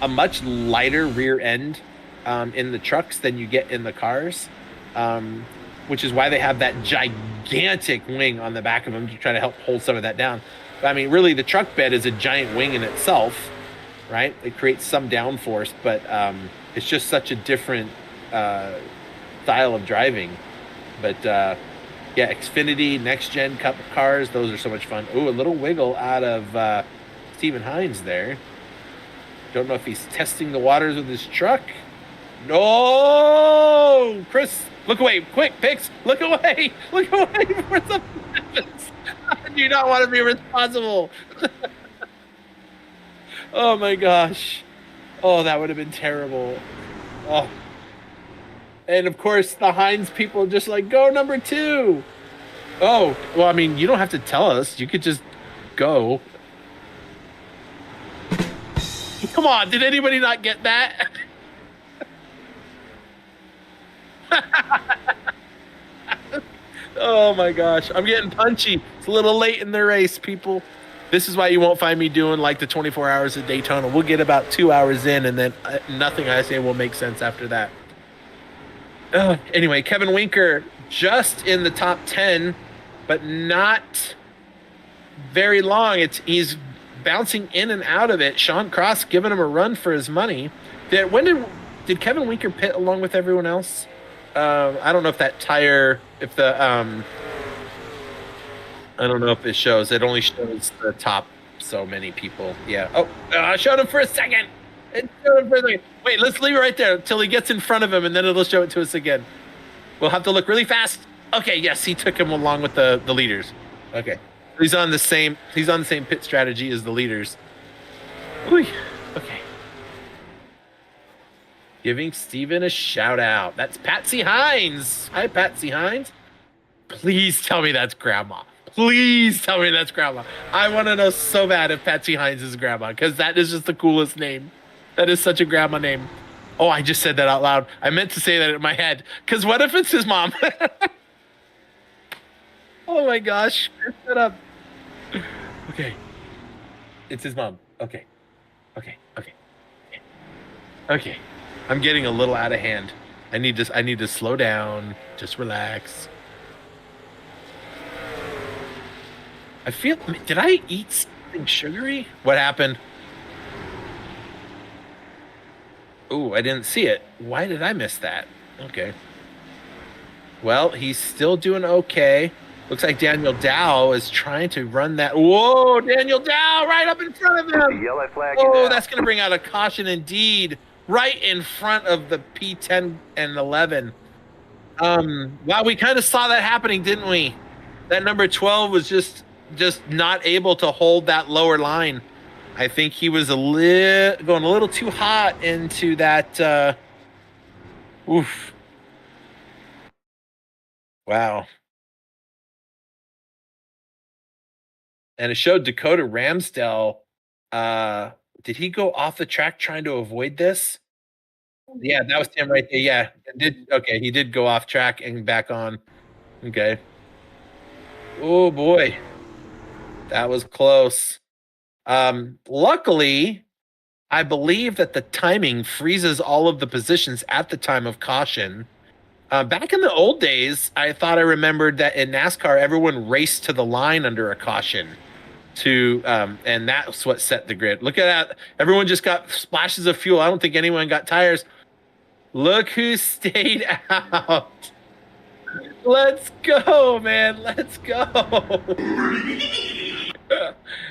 a much lighter rear end in the trucks than you get in the cars, which is why they have that gigantic wing on the back of them to try to help hold some of that down. But, I mean, really, the truck bed is a giant wing in itself, right? It creates some downforce, but it's just such a different style of driving. But yeah, Xfinity, next gen Cup cars, those are so much fun. Ooh, a little wiggle out of Stephen Hines there. Don't know if he's testing the waters with his truck. No, Chris, look away, quick, Pix, look away before something happens. I do not want to be responsible. Oh my gosh. Oh, that would have been terrible. Oh. And of course, the Heinz people just like, go number 2. Oh, well, I mean, you don't have to tell us. You could just go. Come on, did anybody not get that? Oh my gosh, I'm getting punchy. It's a little late in the race, people. This is why you won't find me doing like the 24 hours of Daytona. We'll get about 2 hours in, and then nothing I say will make sense after that. Anyway, Kevin Winker just in the top 10, but not very long. He's bouncing in and out of it. Sean Cross giving him a run for his money. Did Kevin Winker pit along with everyone else? I don't know if that tire, I don't know if it shows. It only shows the top so many people. Yeah. Oh, I showed him for a second. It showed him for a second. Wait, let's leave it right there until he gets in front of him, and then it'll show it to us again. We'll have to look really fast. Okay, yes, he took him along with the leaders. Okay. He's on the same pit strategy as the leaders. Ooh, okay. Giving Steven a shout out. That's Patsy Hines. Hi, Patsy Hines. Please tell me that's Grandma. Please tell me that's Grandma. I want to know so bad if Patsy Hines is Grandma, because that is just the coolest name. That is such a Grandma name. Oh, I just said that out loud. I meant to say that in my head, because what if it's his mom? Oh my gosh. Shut up. Okay. It's his mom. Okay. Okay. I'm getting a little out of hand. I need to slow down. Just relax. Did I eat something sugary? What happened? Ooh, I didn't see it. Why did I miss that? Okay. Well, he's still doing okay. Looks like Daniel Dow is trying to run that. Whoa, Daniel Dow right up in front of him. The yellow flag is Oh, out. that's going to bring out a caution indeed. Right in front of the P10 and 11. Wow, we kind of saw that happening, didn't we? That number 12 was just not able to hold that lower line. I think he was going a little too hot into that. Oof. Wow. And it showed Dakota Ramsdell. Did he go off the track trying to avoid this? Yeah, that was him right there. Yeah, he did go off track and back on. Okay. Oh boy, that was close. Luckily, I believe that the timing freezes all of the positions at the time of caution. Back in the old days, I thought I remembered that in NASCAR, everyone raced to the line under a caution. And that's what set the grid. Look at that. Everyone just got splashes of fuel. I don't think anyone got tires. Look who stayed out. Let's go, man. Let's go.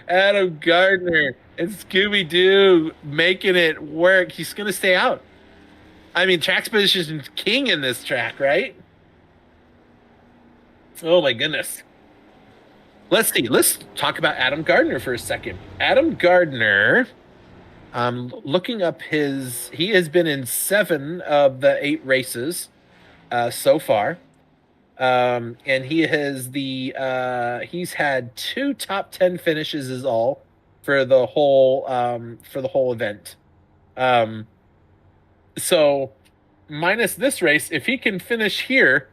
Adam Gardner and Scooby-Doo making it work. He's going to stay out. I mean, track position is king in this track, right? Oh, my goodness. Let's see. Let's talk about Adam Gardner for a second. Adam Gardner, looking up he has been in 7 of the 8 races so far. And he's had 2 top 10 finishes is all for the whole event. So minus this race, if he can finish here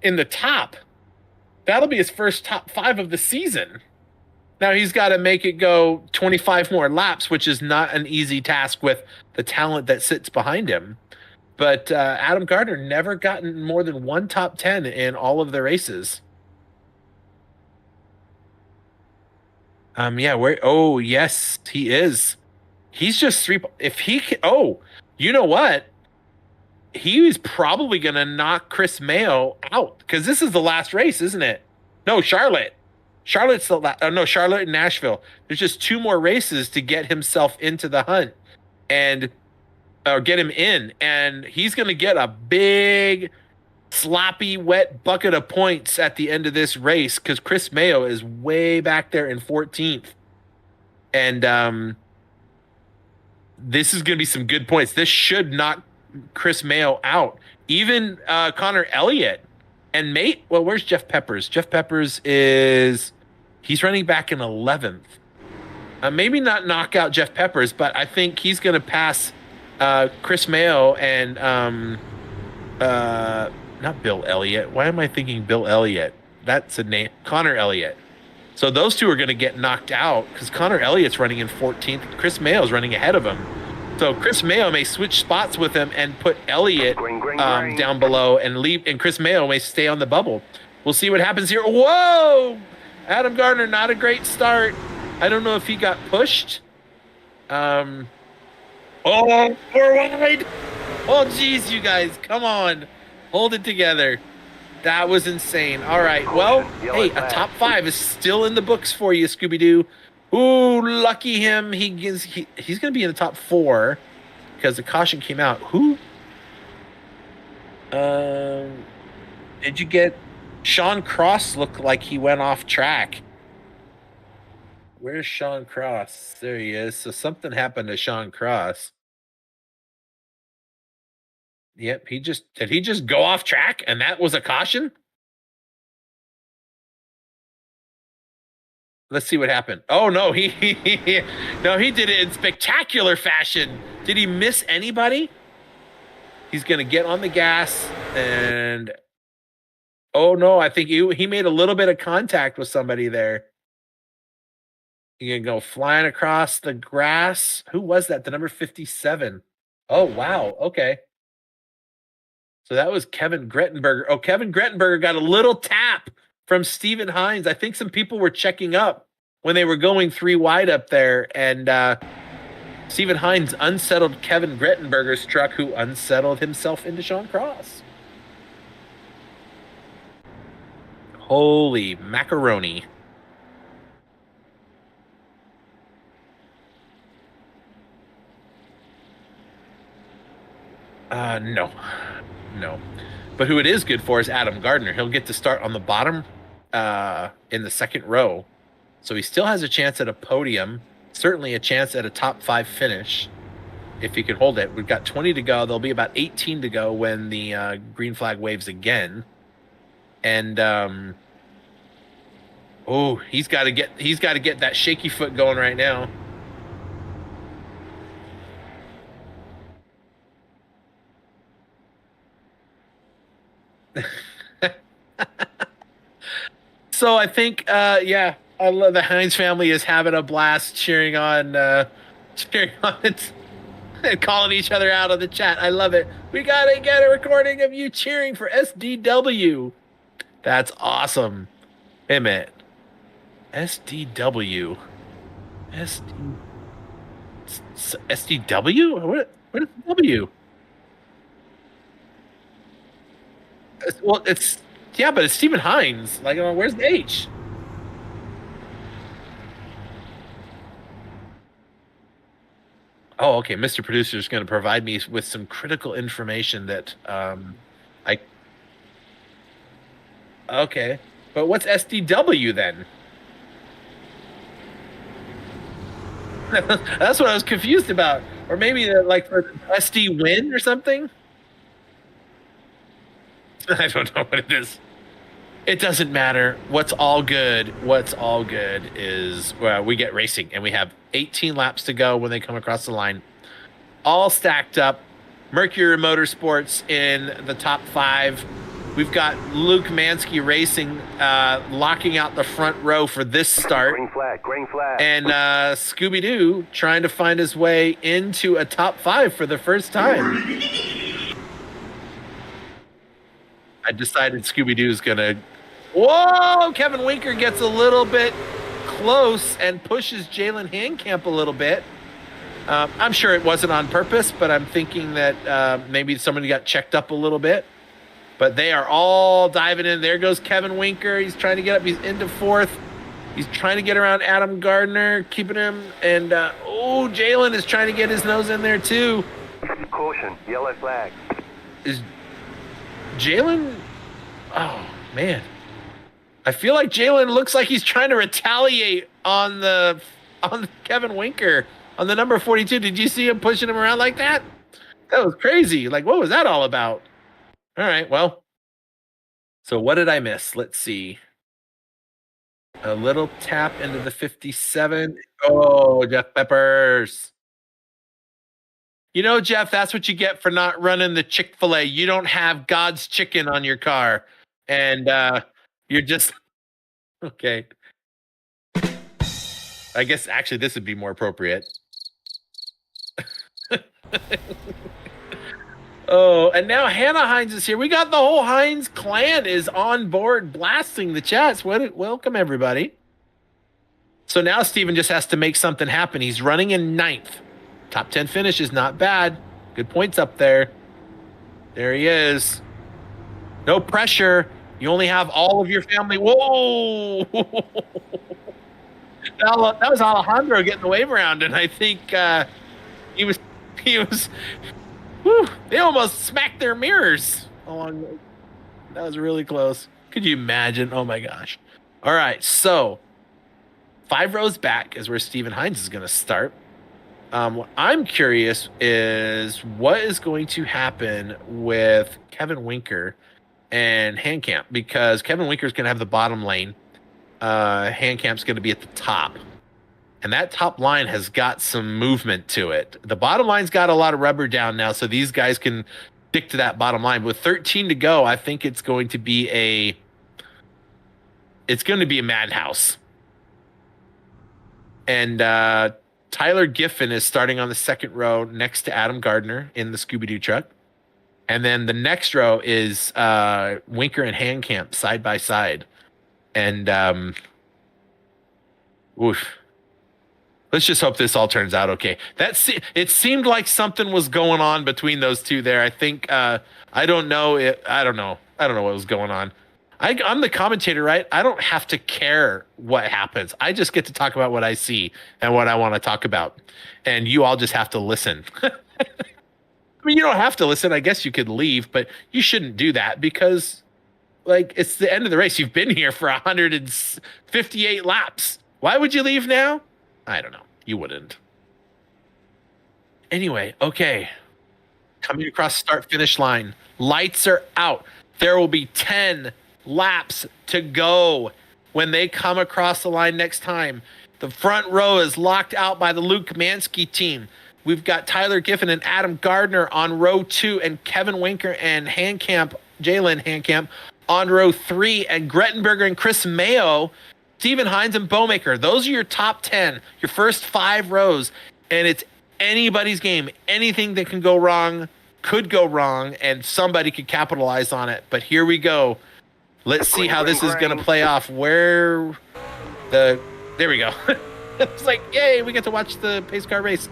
in the top, that'll be his first top 5 of the season. Now he's got to make it go 25 more laps, which is not an easy task with the talent that sits behind him. But Adam Gardner never gotten more than 1 top 10 in all of the races. Oh, yes, he is. He's just 3. If he can, you know what? He's probably going to knock Chris Mayo out because this is the last race, isn't it? No, Charlotte. Charlotte's the last. No, Charlotte and Nashville. There's just 2 more races to get himself into the hunt or get him in. And he's going to get a big, sloppy, wet bucket of points at the end of this race because Chris Mayo is way back there in 14th. And this is going to be some good points. This should knock Chris Mayo out. Even Connor Elliott and mate. Well, where's Jeff Peppers? Jeff Peppers he's running back in 11th. Maybe not knock out Jeff Peppers, but I think he's going to pass Chris Mayo and not Bill Elliott. Why am I thinking Bill Elliott? That's a name. Connor Elliott. So those 2 are going to get knocked out because Connor Elliott's running in 14th. Chris Mayo's running ahead of him. So Chris Mayo may switch spots with him and put Elliott down below and leave, and Chris Mayo may stay on the bubble. We'll see what happens here. Whoa! Adam Gardner, not a great start. I don't know if he got pushed. We're wide. Oh, geez, you guys. Come on. Hold it together. That was insane. All right. Well, hey, a top 5 is still in the books for you, Scooby-Doo. Ooh, lucky him. He's going to be in the top 4 because the caution came out. Who? Did you get Sean Cross? Looked like he went off track. Where's Sean Cross? There he is. So something happened to Sean Cross. Yep, did he just go off track and that was a caution? Let's see what happened. Oh no, he did it in spectacular fashion. Did he miss anybody? He's gonna get on the gas and oh no, I think he made a little bit of contact with somebody there. He's gonna go flying across the grass. Who was that? The number 57. Oh wow, okay. So that was Kevin Grettenberger. Oh, Kevin Grettenberger got a little tap from Stephen Hines. I think some people were checking up when they were going 3 wide up there. And Stephen Hines unsettled Kevin Grettenberger's truck, who unsettled himself into Sean Cross. Holy macaroni. No. But who it is good for is Adam Gardner. He'll get to start on the bottom in the 2nd row. So he still has a chance at a podium, certainly a chance at a top 5 finish if he can hold it. We've got 20 to go. There'll be about 18 to go when the green flag waves again. And he's got to get that shaky foot going right now. So I think, I love the Hines family is having a blast cheering on it and calling each other out on the chat. I love it. We gotta get a recording of you cheering for SDW. That's awesome. Wait a minute. SDW. SDW? What is W? Well, it's but it's Stephen Hines. Like, where's the H? Oh, okay. Mr. Producer is going to provide me with some critical information that Okay, but what's SDW then? That's what I was confused about. Or maybe like for SD Win or something. I don't know what it is. It doesn't matter. What's all good is we get racing, and we have 18 laps to go when they come across the line. All stacked up. Mercury Motorsports in the top 5. We've got Luke Mansky Racing locking out the front row for this start. Green flag, green flag. And Scooby-Doo trying to find his way into a top 5 for the first time. I decided Scooby-Doo's going to... Whoa! Kevin Winker gets a little bit close and pushes Jalen Handcamp a little bit. I'm sure it wasn't on purpose, but I'm thinking that maybe somebody got checked up a little bit. But they are all diving in. There goes Kevin Winker. He's trying to get up. He's into 4th. He's trying to get around Adam Gardner, keeping him. And, Jalen is trying to get his nose in there, too. Caution, yellow flag. Is Jalen... Oh, man. I feel like Jalen looks like he's trying to retaliate on Kevin Winker, on the number 42. Did you see him pushing him around like that? That was crazy. Like, what was that all about? All right, well. So what did I miss? Let's see. A little tap into the 57. Oh, Jeff Peppers. You know, Jeff, that's what you get for not running the Chick-fil-A. You don't have God's chicken on your car. And you're just... Okay. I guess actually this would be more appropriate. Oh, and now Hannah Hines is here. We got the whole Hines clan is on board blasting the chats. Welcome, everybody. So now Steven just has to make something happen. He's running in 9th. Top 10 finish is not bad. Good points up there. There he is. No pressure. You only have all of your family. Whoa! That was Alejandro getting the wave around, and I think he was. Whew, they almost smacked their mirrors along. That was really close. Could you imagine? Oh my gosh! All right, so 5 rows back is where Steven Hines is going to start. What I'm curious is what is going to happen with Kevin Winker and Handcamp, because Kevin Winker is going to have the bottom lane. Handcamp's going to be at the top. And that top line has got some movement to it. The bottom line's got a lot of rubber down now, so these guys can stick to that bottom line. With 13 to go, I think it's going to be a madhouse. And Tyler Giffen is starting on the 2nd row next to Adam Gardner in the Scooby-Doo truck. And then the next row is Winker and Handcamp side by side. And let's just hope this all turns out okay. It seemed like something was going on between those two there. I think I don't know what was going on. I'm the commentator, right? I don't have to care what happens. I just get to talk about what I see and what I want to talk about. And you all just have to listen. I mean, you don't have to listen. I guess you could leave, but you shouldn't do that because, like, it's the end of the race. You've been here for 158 laps. Why would you leave now? I don't know. You wouldn't. Anyway, okay. Coming across start-finish line. Lights are out. There will be 10 laps to go when they come across the line next time. The front row is locked out by the Luke Mansky team. We've got Tyler Giffen and Adam Gardner on row 2 and Kevin Winker and Jalen Handcamp on row 3, and Grettenberger and Chris Mayo, Steven Hines and Bowmaker. Those are your top 10, your first 5 rows, and it's anybody's game. Anything that can go wrong could go wrong, and somebody could capitalize on it. But here we go. Let's see how this is going to play off. There we go. It's like, yay, we get to watch the pace car race.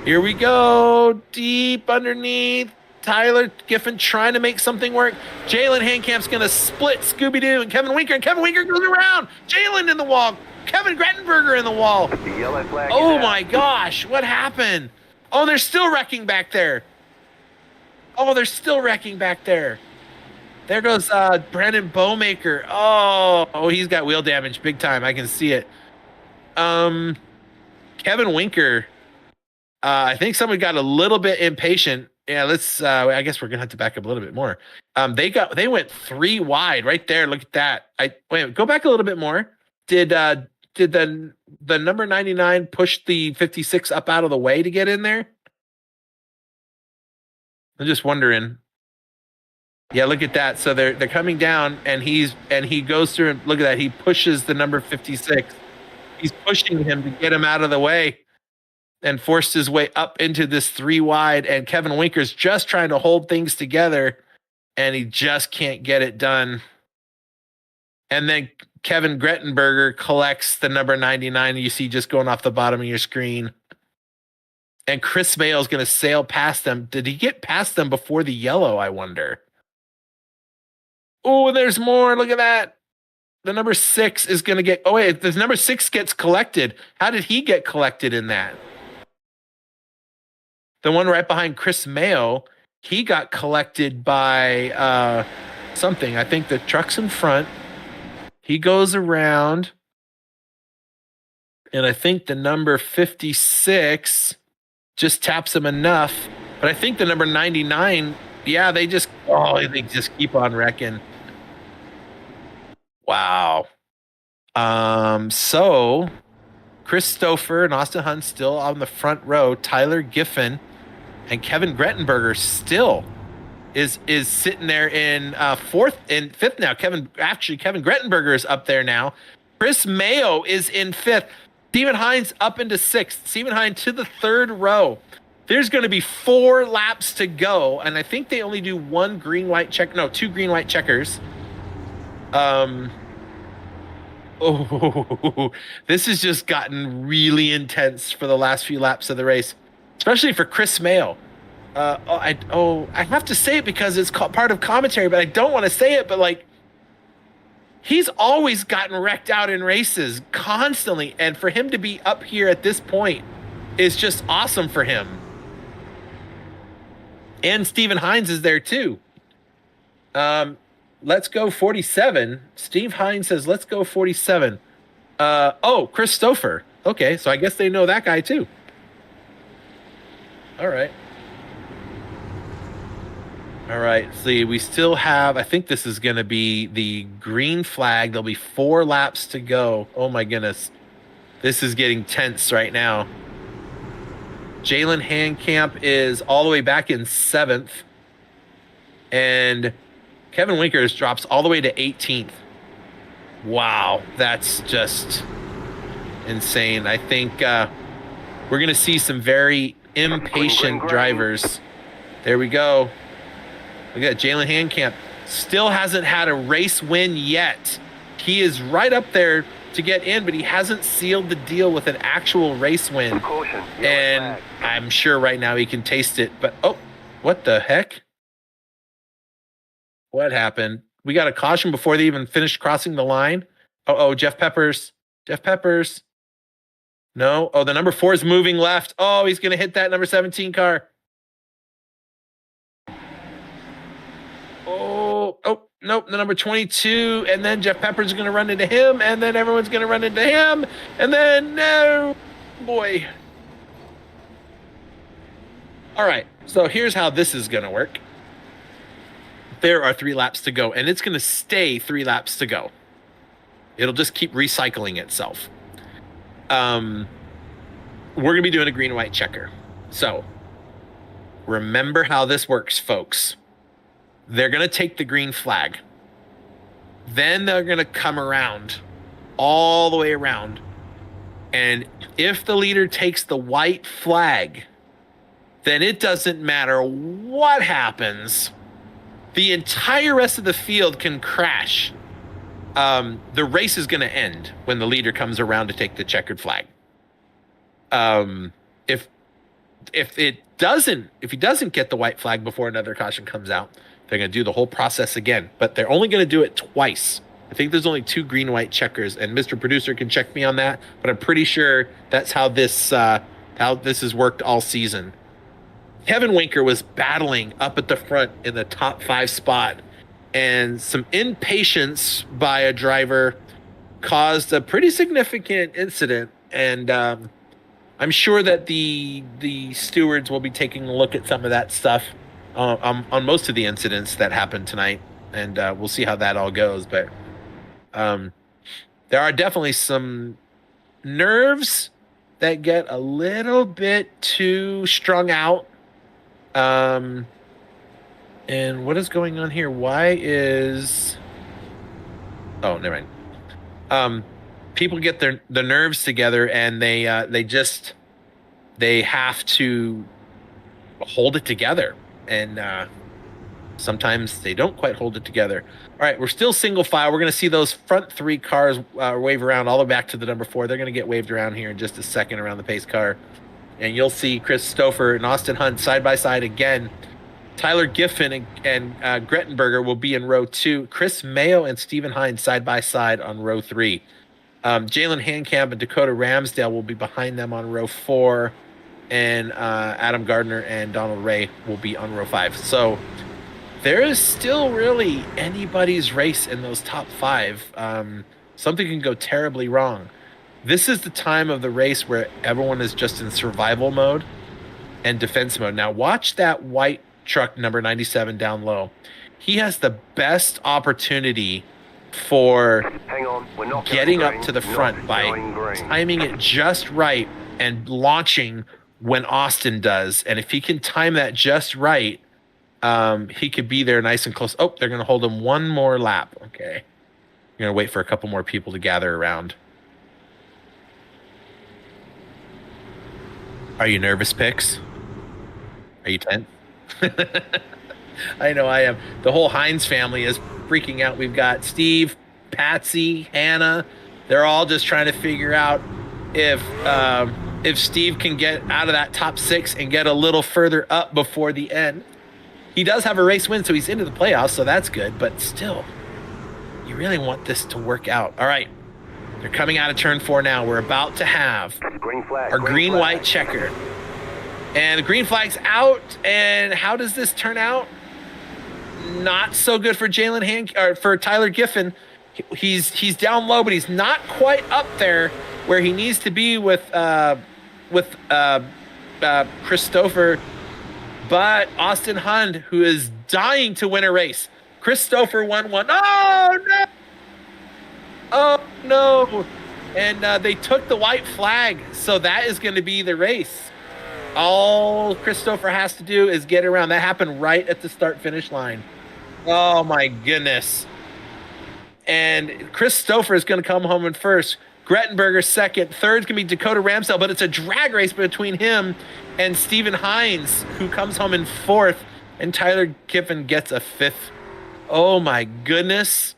Here we go. Deep underneath. Tyler Giffen trying to make something work. Jalen Handcamp's going to split Scooby-Doo and Kevin Winker. And Kevin Winker goes around. Jalen in the wall. Kevin Grettenberger in the wall. The yellow flag. Oh, my gosh. What happened? Oh, they're still wrecking back there. There goes Brandon Bowmaker. Oh, he's got wheel damage big time. I can see it. Kevin Winker. I think someone got a little bit impatient. Yeah, let's. I guess we're gonna have to back up a little bit more. They went 3 wide right there. Look at that. Go back a little bit more. Did the number 99 push the 56 up out of the way to get in there? I'm just wondering. Yeah, look at that. So they're coming down, and he goes through and look at that. He pushes the number 56. He's pushing him to get him out of the way, and forced his way up into this 3 wide. And Kevin Winker's just trying to hold things together, and he just can't get it done. And then Kevin Grettenberger collects the number 99 you see just going off the bottom of your screen. And Chris Mayo is going to sail past them. Did he get past them before the yellow, I wonder? Oh, there's more. Look at that. The number 6 is going to get... Oh, wait. The number 6 gets collected. How did he get collected in that? The one right behind Chris Mayo, he got collected by something. I think the truck's in front. He goes around, and I think the number 56 just taps him enough. But I think the number 99, yeah, they just keep on wrecking. Wow. So Christopher and Austin Hunt still on the front row. Tyler Giffen and Kevin Grettenberger still is sitting there in fourth and fifth now. Kevin Grettenberger is up there now. Chris Mayo is in fifth. Stephen Hines up into sixth. Stephen Hines to the third row. There's going to be 4 laps to go, and I think they only do 2 green-white checkers. This has just gotten really intense for the last few laps of the race, especially for Chris Mayo. I have to say it because it's part of commentary, but I don't want to say it, but like, he's always gotten wrecked out in races constantly. And for him to be up here at this point is just awesome for him. And Stephen Hines is there too. Let's go 47. Steve Hines says, let's go 47. Chris Stouffer. Okay. So I guess they know that guy too. All right. See, we still have, I think this is going to be the green flag. There'll be 4 laps to go. Oh my goodness. This is getting tense right now. Jalen Handcamp is all the way back in 7th. And Kevin Winkers drops all the way to 18th. Wow, that's just insane. I think we're going to see some very impatient drivers. There we go. Look at Jalen Handcamp. Still hasn't had a race win yet. He is right up there to get in, but he hasn't sealed the deal with an actual race win. Caution. And I'm sure right now he can taste it. But, what the heck? What happened? We got a caution before they even finished crossing the line. Jeff Peppers. No. The number 4 is moving left. He's going to hit that number 17 car. Nope, the number 22, and then Jeff Peppers is going to run into him, and then everyone's going to run into him, and then, no, boy. All right, so here's how this is going to work. There are 3 laps to go, and it's going to stay 3 laps to go. It'll just keep recycling itself. We're going to be doing a green-white checker. So remember how this works, folks. They're going to take the green flag. Then they're going to come around, all the way around. And if the leader takes the white flag, then it doesn't matter what happens. The entire rest of the field can crash. The race is going to end when the leader comes around to take the checkered flag. If he doesn't get the white flag before another caution comes out, they're going to do the whole process again, but they're only going to do it twice. I think there's only 2 green-white checkers, and Mr. Producer can check me on that, but I'm pretty sure that's how this has worked all season. Kevin Winker was battling up at the front in the top 5 spot, and some impatience by a driver caused a pretty significant incident, and I'm sure that the stewards will be taking a look at some of that stuff on most of the incidents that happened tonight, and we'll see how that all goes. But there are definitely some nerves that get a little bit too strung out. And what is going on here? Why is... Oh, never mind. People get their nerves together, and they have to hold it together, and sometimes they don't quite hold it together. All right, we're still single file. We're going to see those front 3 cars wave around all the way back to the number 4. They're going to get waved around here in just a second around the pace car, and you'll see Chris Stouffer and Austin Hunt side by side again. Tyler Giffen and Grettenberger will be in row 2. Chris Mayo and Stephen Hines side by side on row 3. Jalen Handcamp and Dakota Ramsdale will be behind them on row 4, and Adam Gardner and Donald Ray will be on row 5. So there is still really anybody's race in those top 5. Something can go terribly wrong. This is the time of the race where everyone is just in survival mode and defense mode. Now watch that white truck number 97 down low. He has the best opportunity for getting up to the front by timing it just right and launching when Austin does. And if he can time that just right, he could be there nice and close. Oh, they're going to hold him one more lap. Okay. You're going to wait for a couple more people to gather around. Are you nervous, Pix? Are you tense? I know I am. The whole Hines family is freaking out. We've got Steve, Patsy, Hannah. They're all just trying to figure out if Steve can get out of that top 6 and get a little further up before the end. He does have a race win, so he's into the playoffs, so that's good. But still, you really want this to work out. All right, they're coming out of turn 4 now. We're about to have our green-white checker. And the green flag's out. And how does this turn out? Not so good for for Tyler Giffen. He's down low, but he's not quite up there where he needs to be with Chris Stouffer. But Austin Hund, who is dying to win a race. Chris Stouffer won one. Oh no! Oh no! And they took the white flag, so that is going to be the race. All Chris Stouffer has to do is get around. That happened right at the start-finish line. Oh, my goodness. And Chris Stouffer is going to come home in first. Grettenberger second. Third's going to be Dakota Ramsdale, but it's a drag race between him and Stephen Hines, who comes home in 4th, and Tyler Giffen gets a 5th. Oh, my goodness.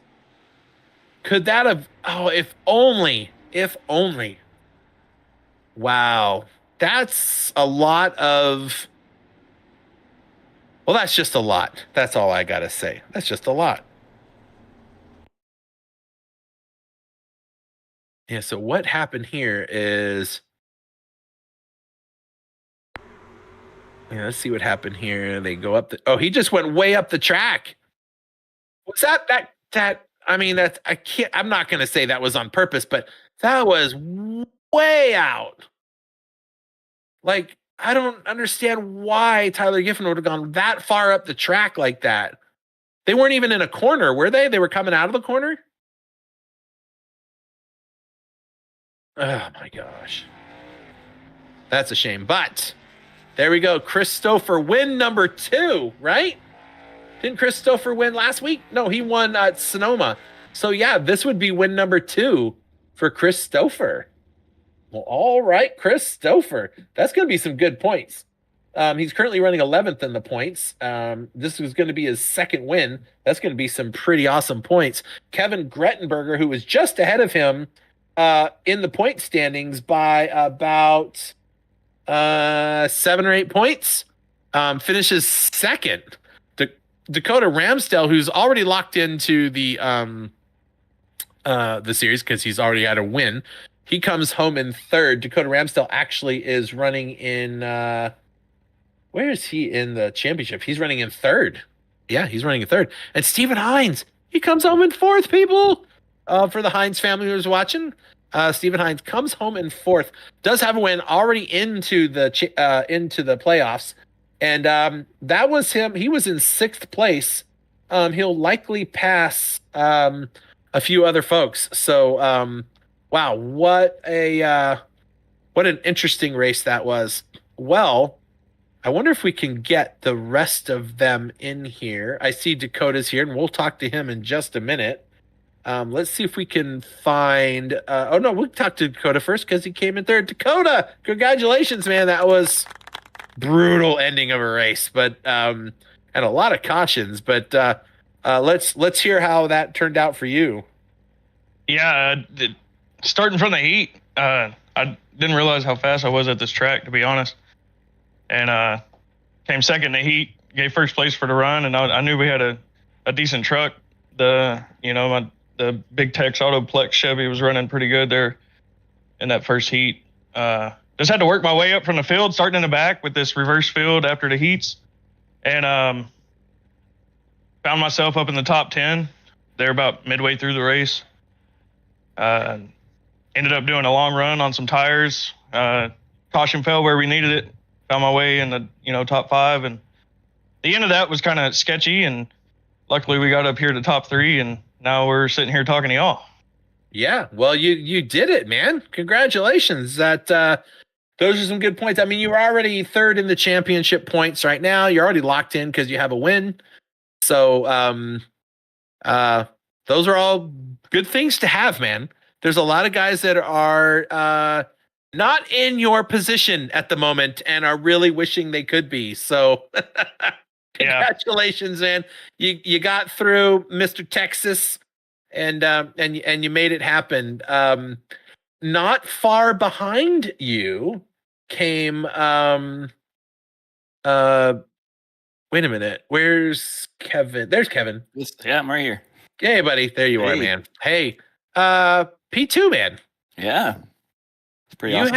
Could that have... Oh, if only. If only. Wow. That's a lot of... Well, that's just a lot. That's all I got to say. That's just a lot. Yeah, so what happened here is... Yeah, let's see what happened here. They go up the... Oh, he just went way up the track. Was that... I mean, that's... I can't... I'm not going to say that was on purpose, but that was way out. Like, I don't understand why Tyler Giffen would have gone that far up the track like that. They weren't even in a corner, were they? They were coming out of the corner? Oh, my gosh. That's a shame. But there we go. Chris Stouffer win number 2, right? Didn't Chris Stouffer win last week? No, he won at Sonoma. So, yeah, this would be win number 2 for Chris Stouffer. Well, all right, Chris Stouffer. That's going to be some good points. He's currently running 11th in the points. This was going to be his 2nd win. That's going to be some pretty awesome points. Kevin Grettenberger, who was just ahead of him in the point standings by about 7 or 8 points, finishes 2nd. Dakota Ramsdale, who's already locked into the series because he's already had a win, he comes home in 3rd. Dakota Ramsdale actually is running in... where is he in the championship? He's running in 3rd. Yeah, he's running in 3rd. And Stephen Hines, he comes home in 4th, people. For the Hines family who's watching, Stephen Hines comes home in 4th. Does have a win already into the playoffs. And that was him. He was in 6th place. He'll likely pass a few other folks. So... wow, what an interesting race that was. Well, I wonder if we can get the rest of them in here. I see Dakota's here, and we'll talk to him in just a minute. Let's see if we can find. Oh no, we'll talk to Dakota first because he came in third. Dakota, congratulations, man! That was brutal ending of a race, but and a lot of cautions. But let's hear how that turned out for you. Yeah, starting from the heat, I didn't realize how fast I was at this track, to be honest. And came second in the heat, gave first place for the run, and I knew we had a decent truck. The Big Tex Autoplex Chevy was running pretty good there in that first heat. Just had to work my way up from the field, starting in the back with this reverse field after the heats, and found myself up in the top 10 there about midway through the race. Ended up doing a long run on some tires. Caution fell where we needed it. Found my way in the top 5, and the end of that was kind of sketchy, and luckily we got up here to top 3, and now we're sitting here talking to y'all. Yeah, well, you did it, man. Congratulations. That those are some good points. I mean, you were already third in the championship points right now. You're already locked in because you have a win. So those are all good things to have, man. There's a lot of guys that are not in your position at the moment and are really wishing they could be. So congratulations, man. You got through Mr. Texas and you made it happen. Not far behind you came wait a minute. Where's Kevin? There's Kevin. Yeah, I'm right here. Hey, buddy. There you are, man. Hey, P2, man. Yeah. It's pretty awesome.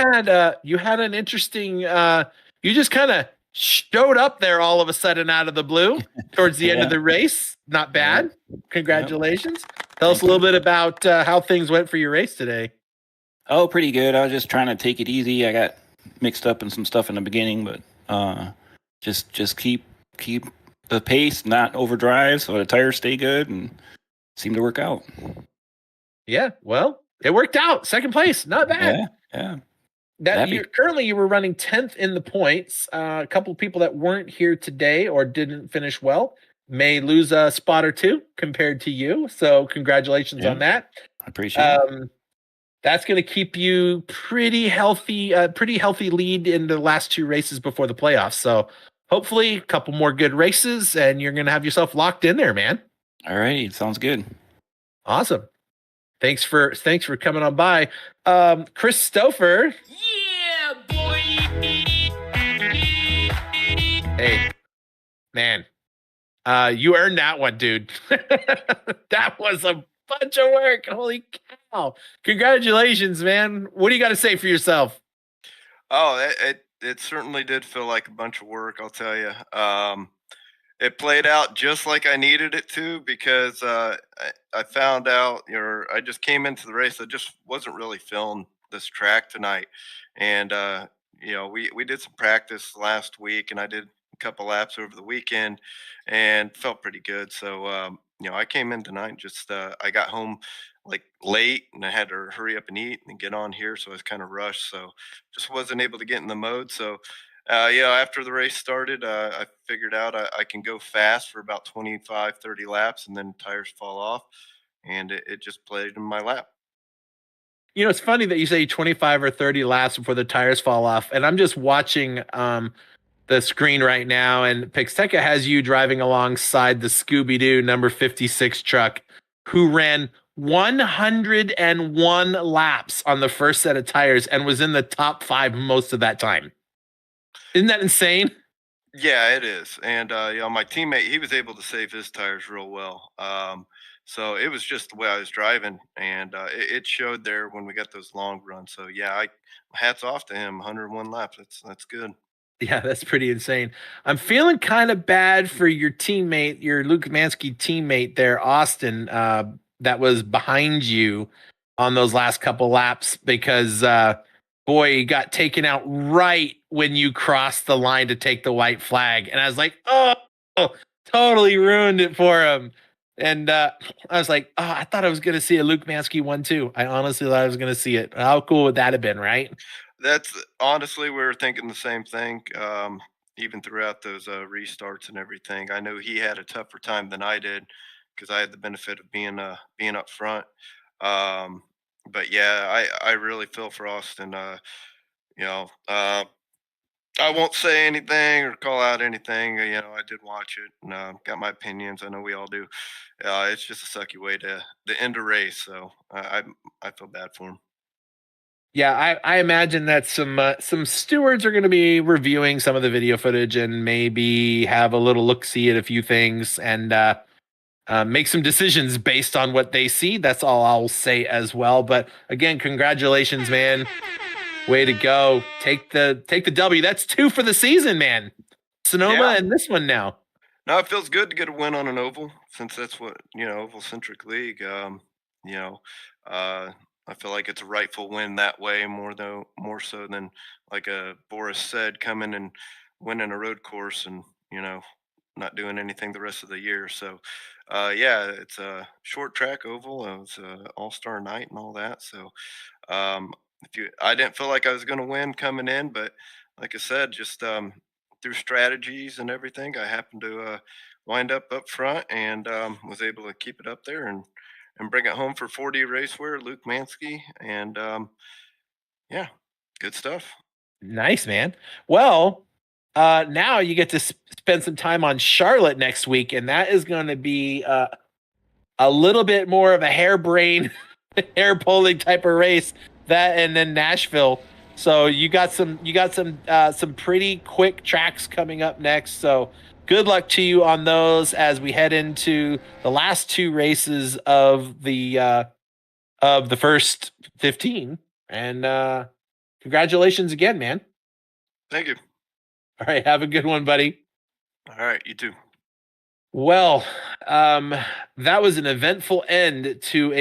You had an interesting you just kind of showed up there all of a sudden out of the blue towards the end of the race. Not bad. Congratulations. Tell us a little bit about how things went for your race today. Oh, pretty good. I was just trying to take it easy. I got mixed up in some stuff in the beginning, but just keep the pace, not overdrive, so the tires stay good and seem to work out. Yeah, well, it worked out. Second place, not bad. Yeah. Currently you were running 10th in the points. A couple of people that weren't here today or didn't finish well may lose a spot or two compared to you. So congratulations on that. I appreciate it. That's going to keep you pretty healthy lead in the last 2 races before the playoffs. So hopefully a couple more good races and you're going to have yourself locked in there, man. All right. Sounds good. Awesome. Thanks for coming on by. Chris Stouffer. Yeah, boy. Hey, man. You earned that one, dude. That was a bunch of work. Holy cow. Congratulations, man. What do you got to say for yourself? Oh, it certainly did feel like a bunch of work, I'll tell you. It played out just like I needed it to because I found out, I just came into the race. I just wasn't really feeling this track tonight. And, we did some practice last week and I did a couple laps over the weekend and felt pretty good. So, I came in tonight and just I got home like late and I had to hurry up and eat and get on here. So I was kind of rushed. So just wasn't able to get in the mode. So, after the race started, I figured out I can go fast for about 25, 30 laps and then tires fall off. And it just played in my lap. It's funny that you say 25 or 30 laps before the tires fall off. And I'm just watching the screen right now, and Pixteca has you driving alongside the Scooby-Doo number 56 truck, who ran 101 laps on the first set of tires and was in the top 5 most of that time. Isn't that insane? Yeah, it is. And, my teammate, he was able to save his tires real well. So it was just the way I was driving, and it showed there when we got those long runs. So, yeah, hats off to him, 101 laps. That's good. Yeah, that's pretty insane. I'm feeling kind of bad for your teammate, your Luke Mansky teammate there, Austin, that was behind you on those last couple laps because, boy, he got taken out right when you crossed the line to take the white flag. And I was like, oh, totally ruined it for him. And I was like, I thought I was going to see a Luke Mansky one too. I honestly thought I was going to see it. How cool would that have been, right? That's honestly, we were thinking the same thing. even throughout those restarts and everything. I know he had a tougher time than I did because I had the benefit of being up front. Um, but yeah, I really feel for Austin. You know, I won't say anything or call out anything. I did watch it and got my opinions. I know we all do. It's just a sucky way to end a race. So I feel bad for him. Yeah, I imagine that some stewards are going to be reviewing some of the video footage and maybe have a little look-see at a few things and make some decisions based on what they see. That's all I'll say as well. But again, congratulations, man. Way to go. Take the W. That's 2 for the season, man. Sonoma and this one now. No, it feels good to get a win on an oval since that's what, oval centric league. You know, I feel like it's a rightful win that way more so than like Boris said, coming and winning a road course and, not doing anything the rest of the year. So, yeah, it's a short track oval. It was all-star night and all that. So, I didn't feel like I was going to win coming in, but like I said, just through strategies and everything, I happened to wind up front and was able to keep it up there and bring it home for 40 racewear, Luke Mansky, and yeah, good stuff. Nice, man. Well, now you get to spend some time on Charlotte next week, and that is going to be a little bit more of a harebrained, hair pulling type of race. That and then Nashville. So you got some pretty quick tracks coming up next. So good luck to you on those as we head into the last 2 races of the first 15. And congratulations again, man. Thank you. All right, have a good one, buddy. All right, you too. Well, that was an eventful end to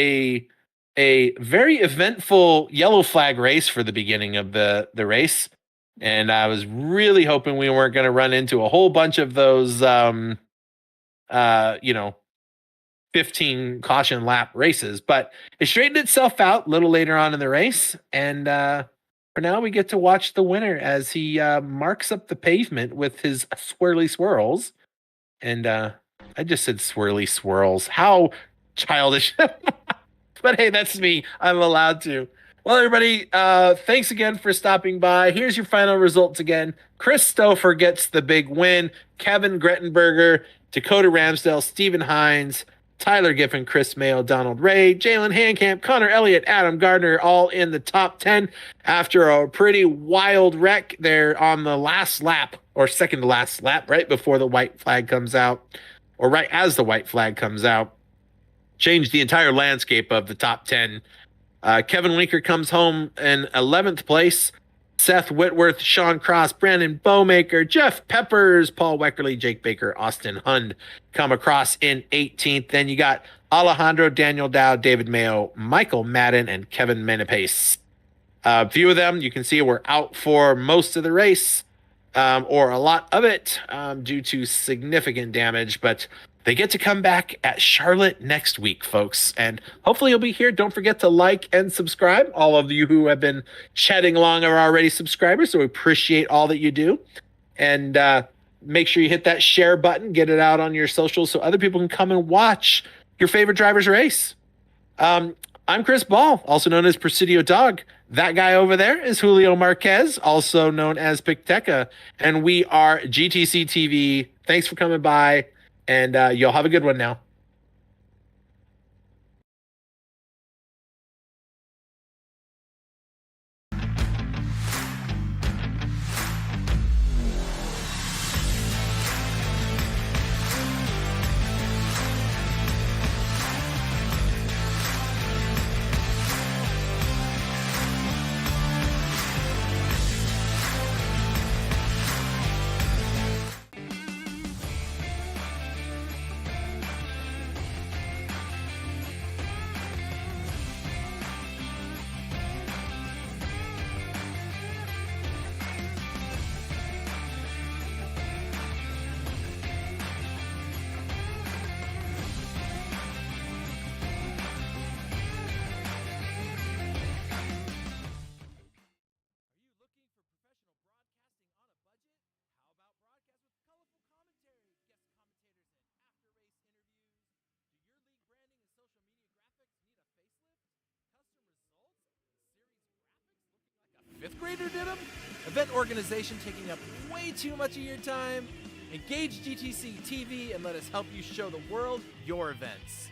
a very eventful yellow flag race for the beginning of the race. And I was really hoping we weren't going to run into a whole bunch of those, 15 caution lap races, but it straightened itself out a little later on in the race. And for now, we get to watch the winner as he marks up the pavement with his swirly swirls. And I just said swirly swirls. How childish. But hey, that's me. I'm allowed to. Well, everybody, thanks again for stopping by. Here's your final results again. Chris Stouffer gets the big win. Kevin Grettenberger, Dakota Ramsdale, Stephen Hines, Tyler Giffen, Chris Mayo, Donald Ray, Jalen Hankamp, Connor Elliott, Adam Gardner, all in the top 10 after a pretty wild wreck there on the last lap, or second to last lap, right before the white flag comes out, or right as the white flag comes out. Changed the entire landscape of the top 10. Kevin Winker comes home in 11th place. Seth Whitworth, Sean Cross, Brandon Bowmaker, Jeff Peppers, Paul Weckerly, Jake Baker, Austin Hund come across in 18th. Then you got Alejandro, Daniel Dow, David Mayo, Michael Madden, and Kevin Menepace. A few of them you can see were out for most of the race, or a lot of it, due to significant damage, but they get to come back at Charlotte next week, folks. And hopefully you'll be here. Don't forget to like and subscribe. All of you who have been chatting along are already subscribers, so we appreciate all that you do. And make sure you hit that share button, get it out on your socials so other people can come and watch your favorite driver's race. I'm Chris Ball, also known as Presidio Dog. That guy over there is Julio Marquez, also known as Picteca. And we are GTC TV. Thanks for coming by. And y'all have a good one now. boredom? Event organization taking up way too much of your time? Engage GTC TV and let us help you show the world your events.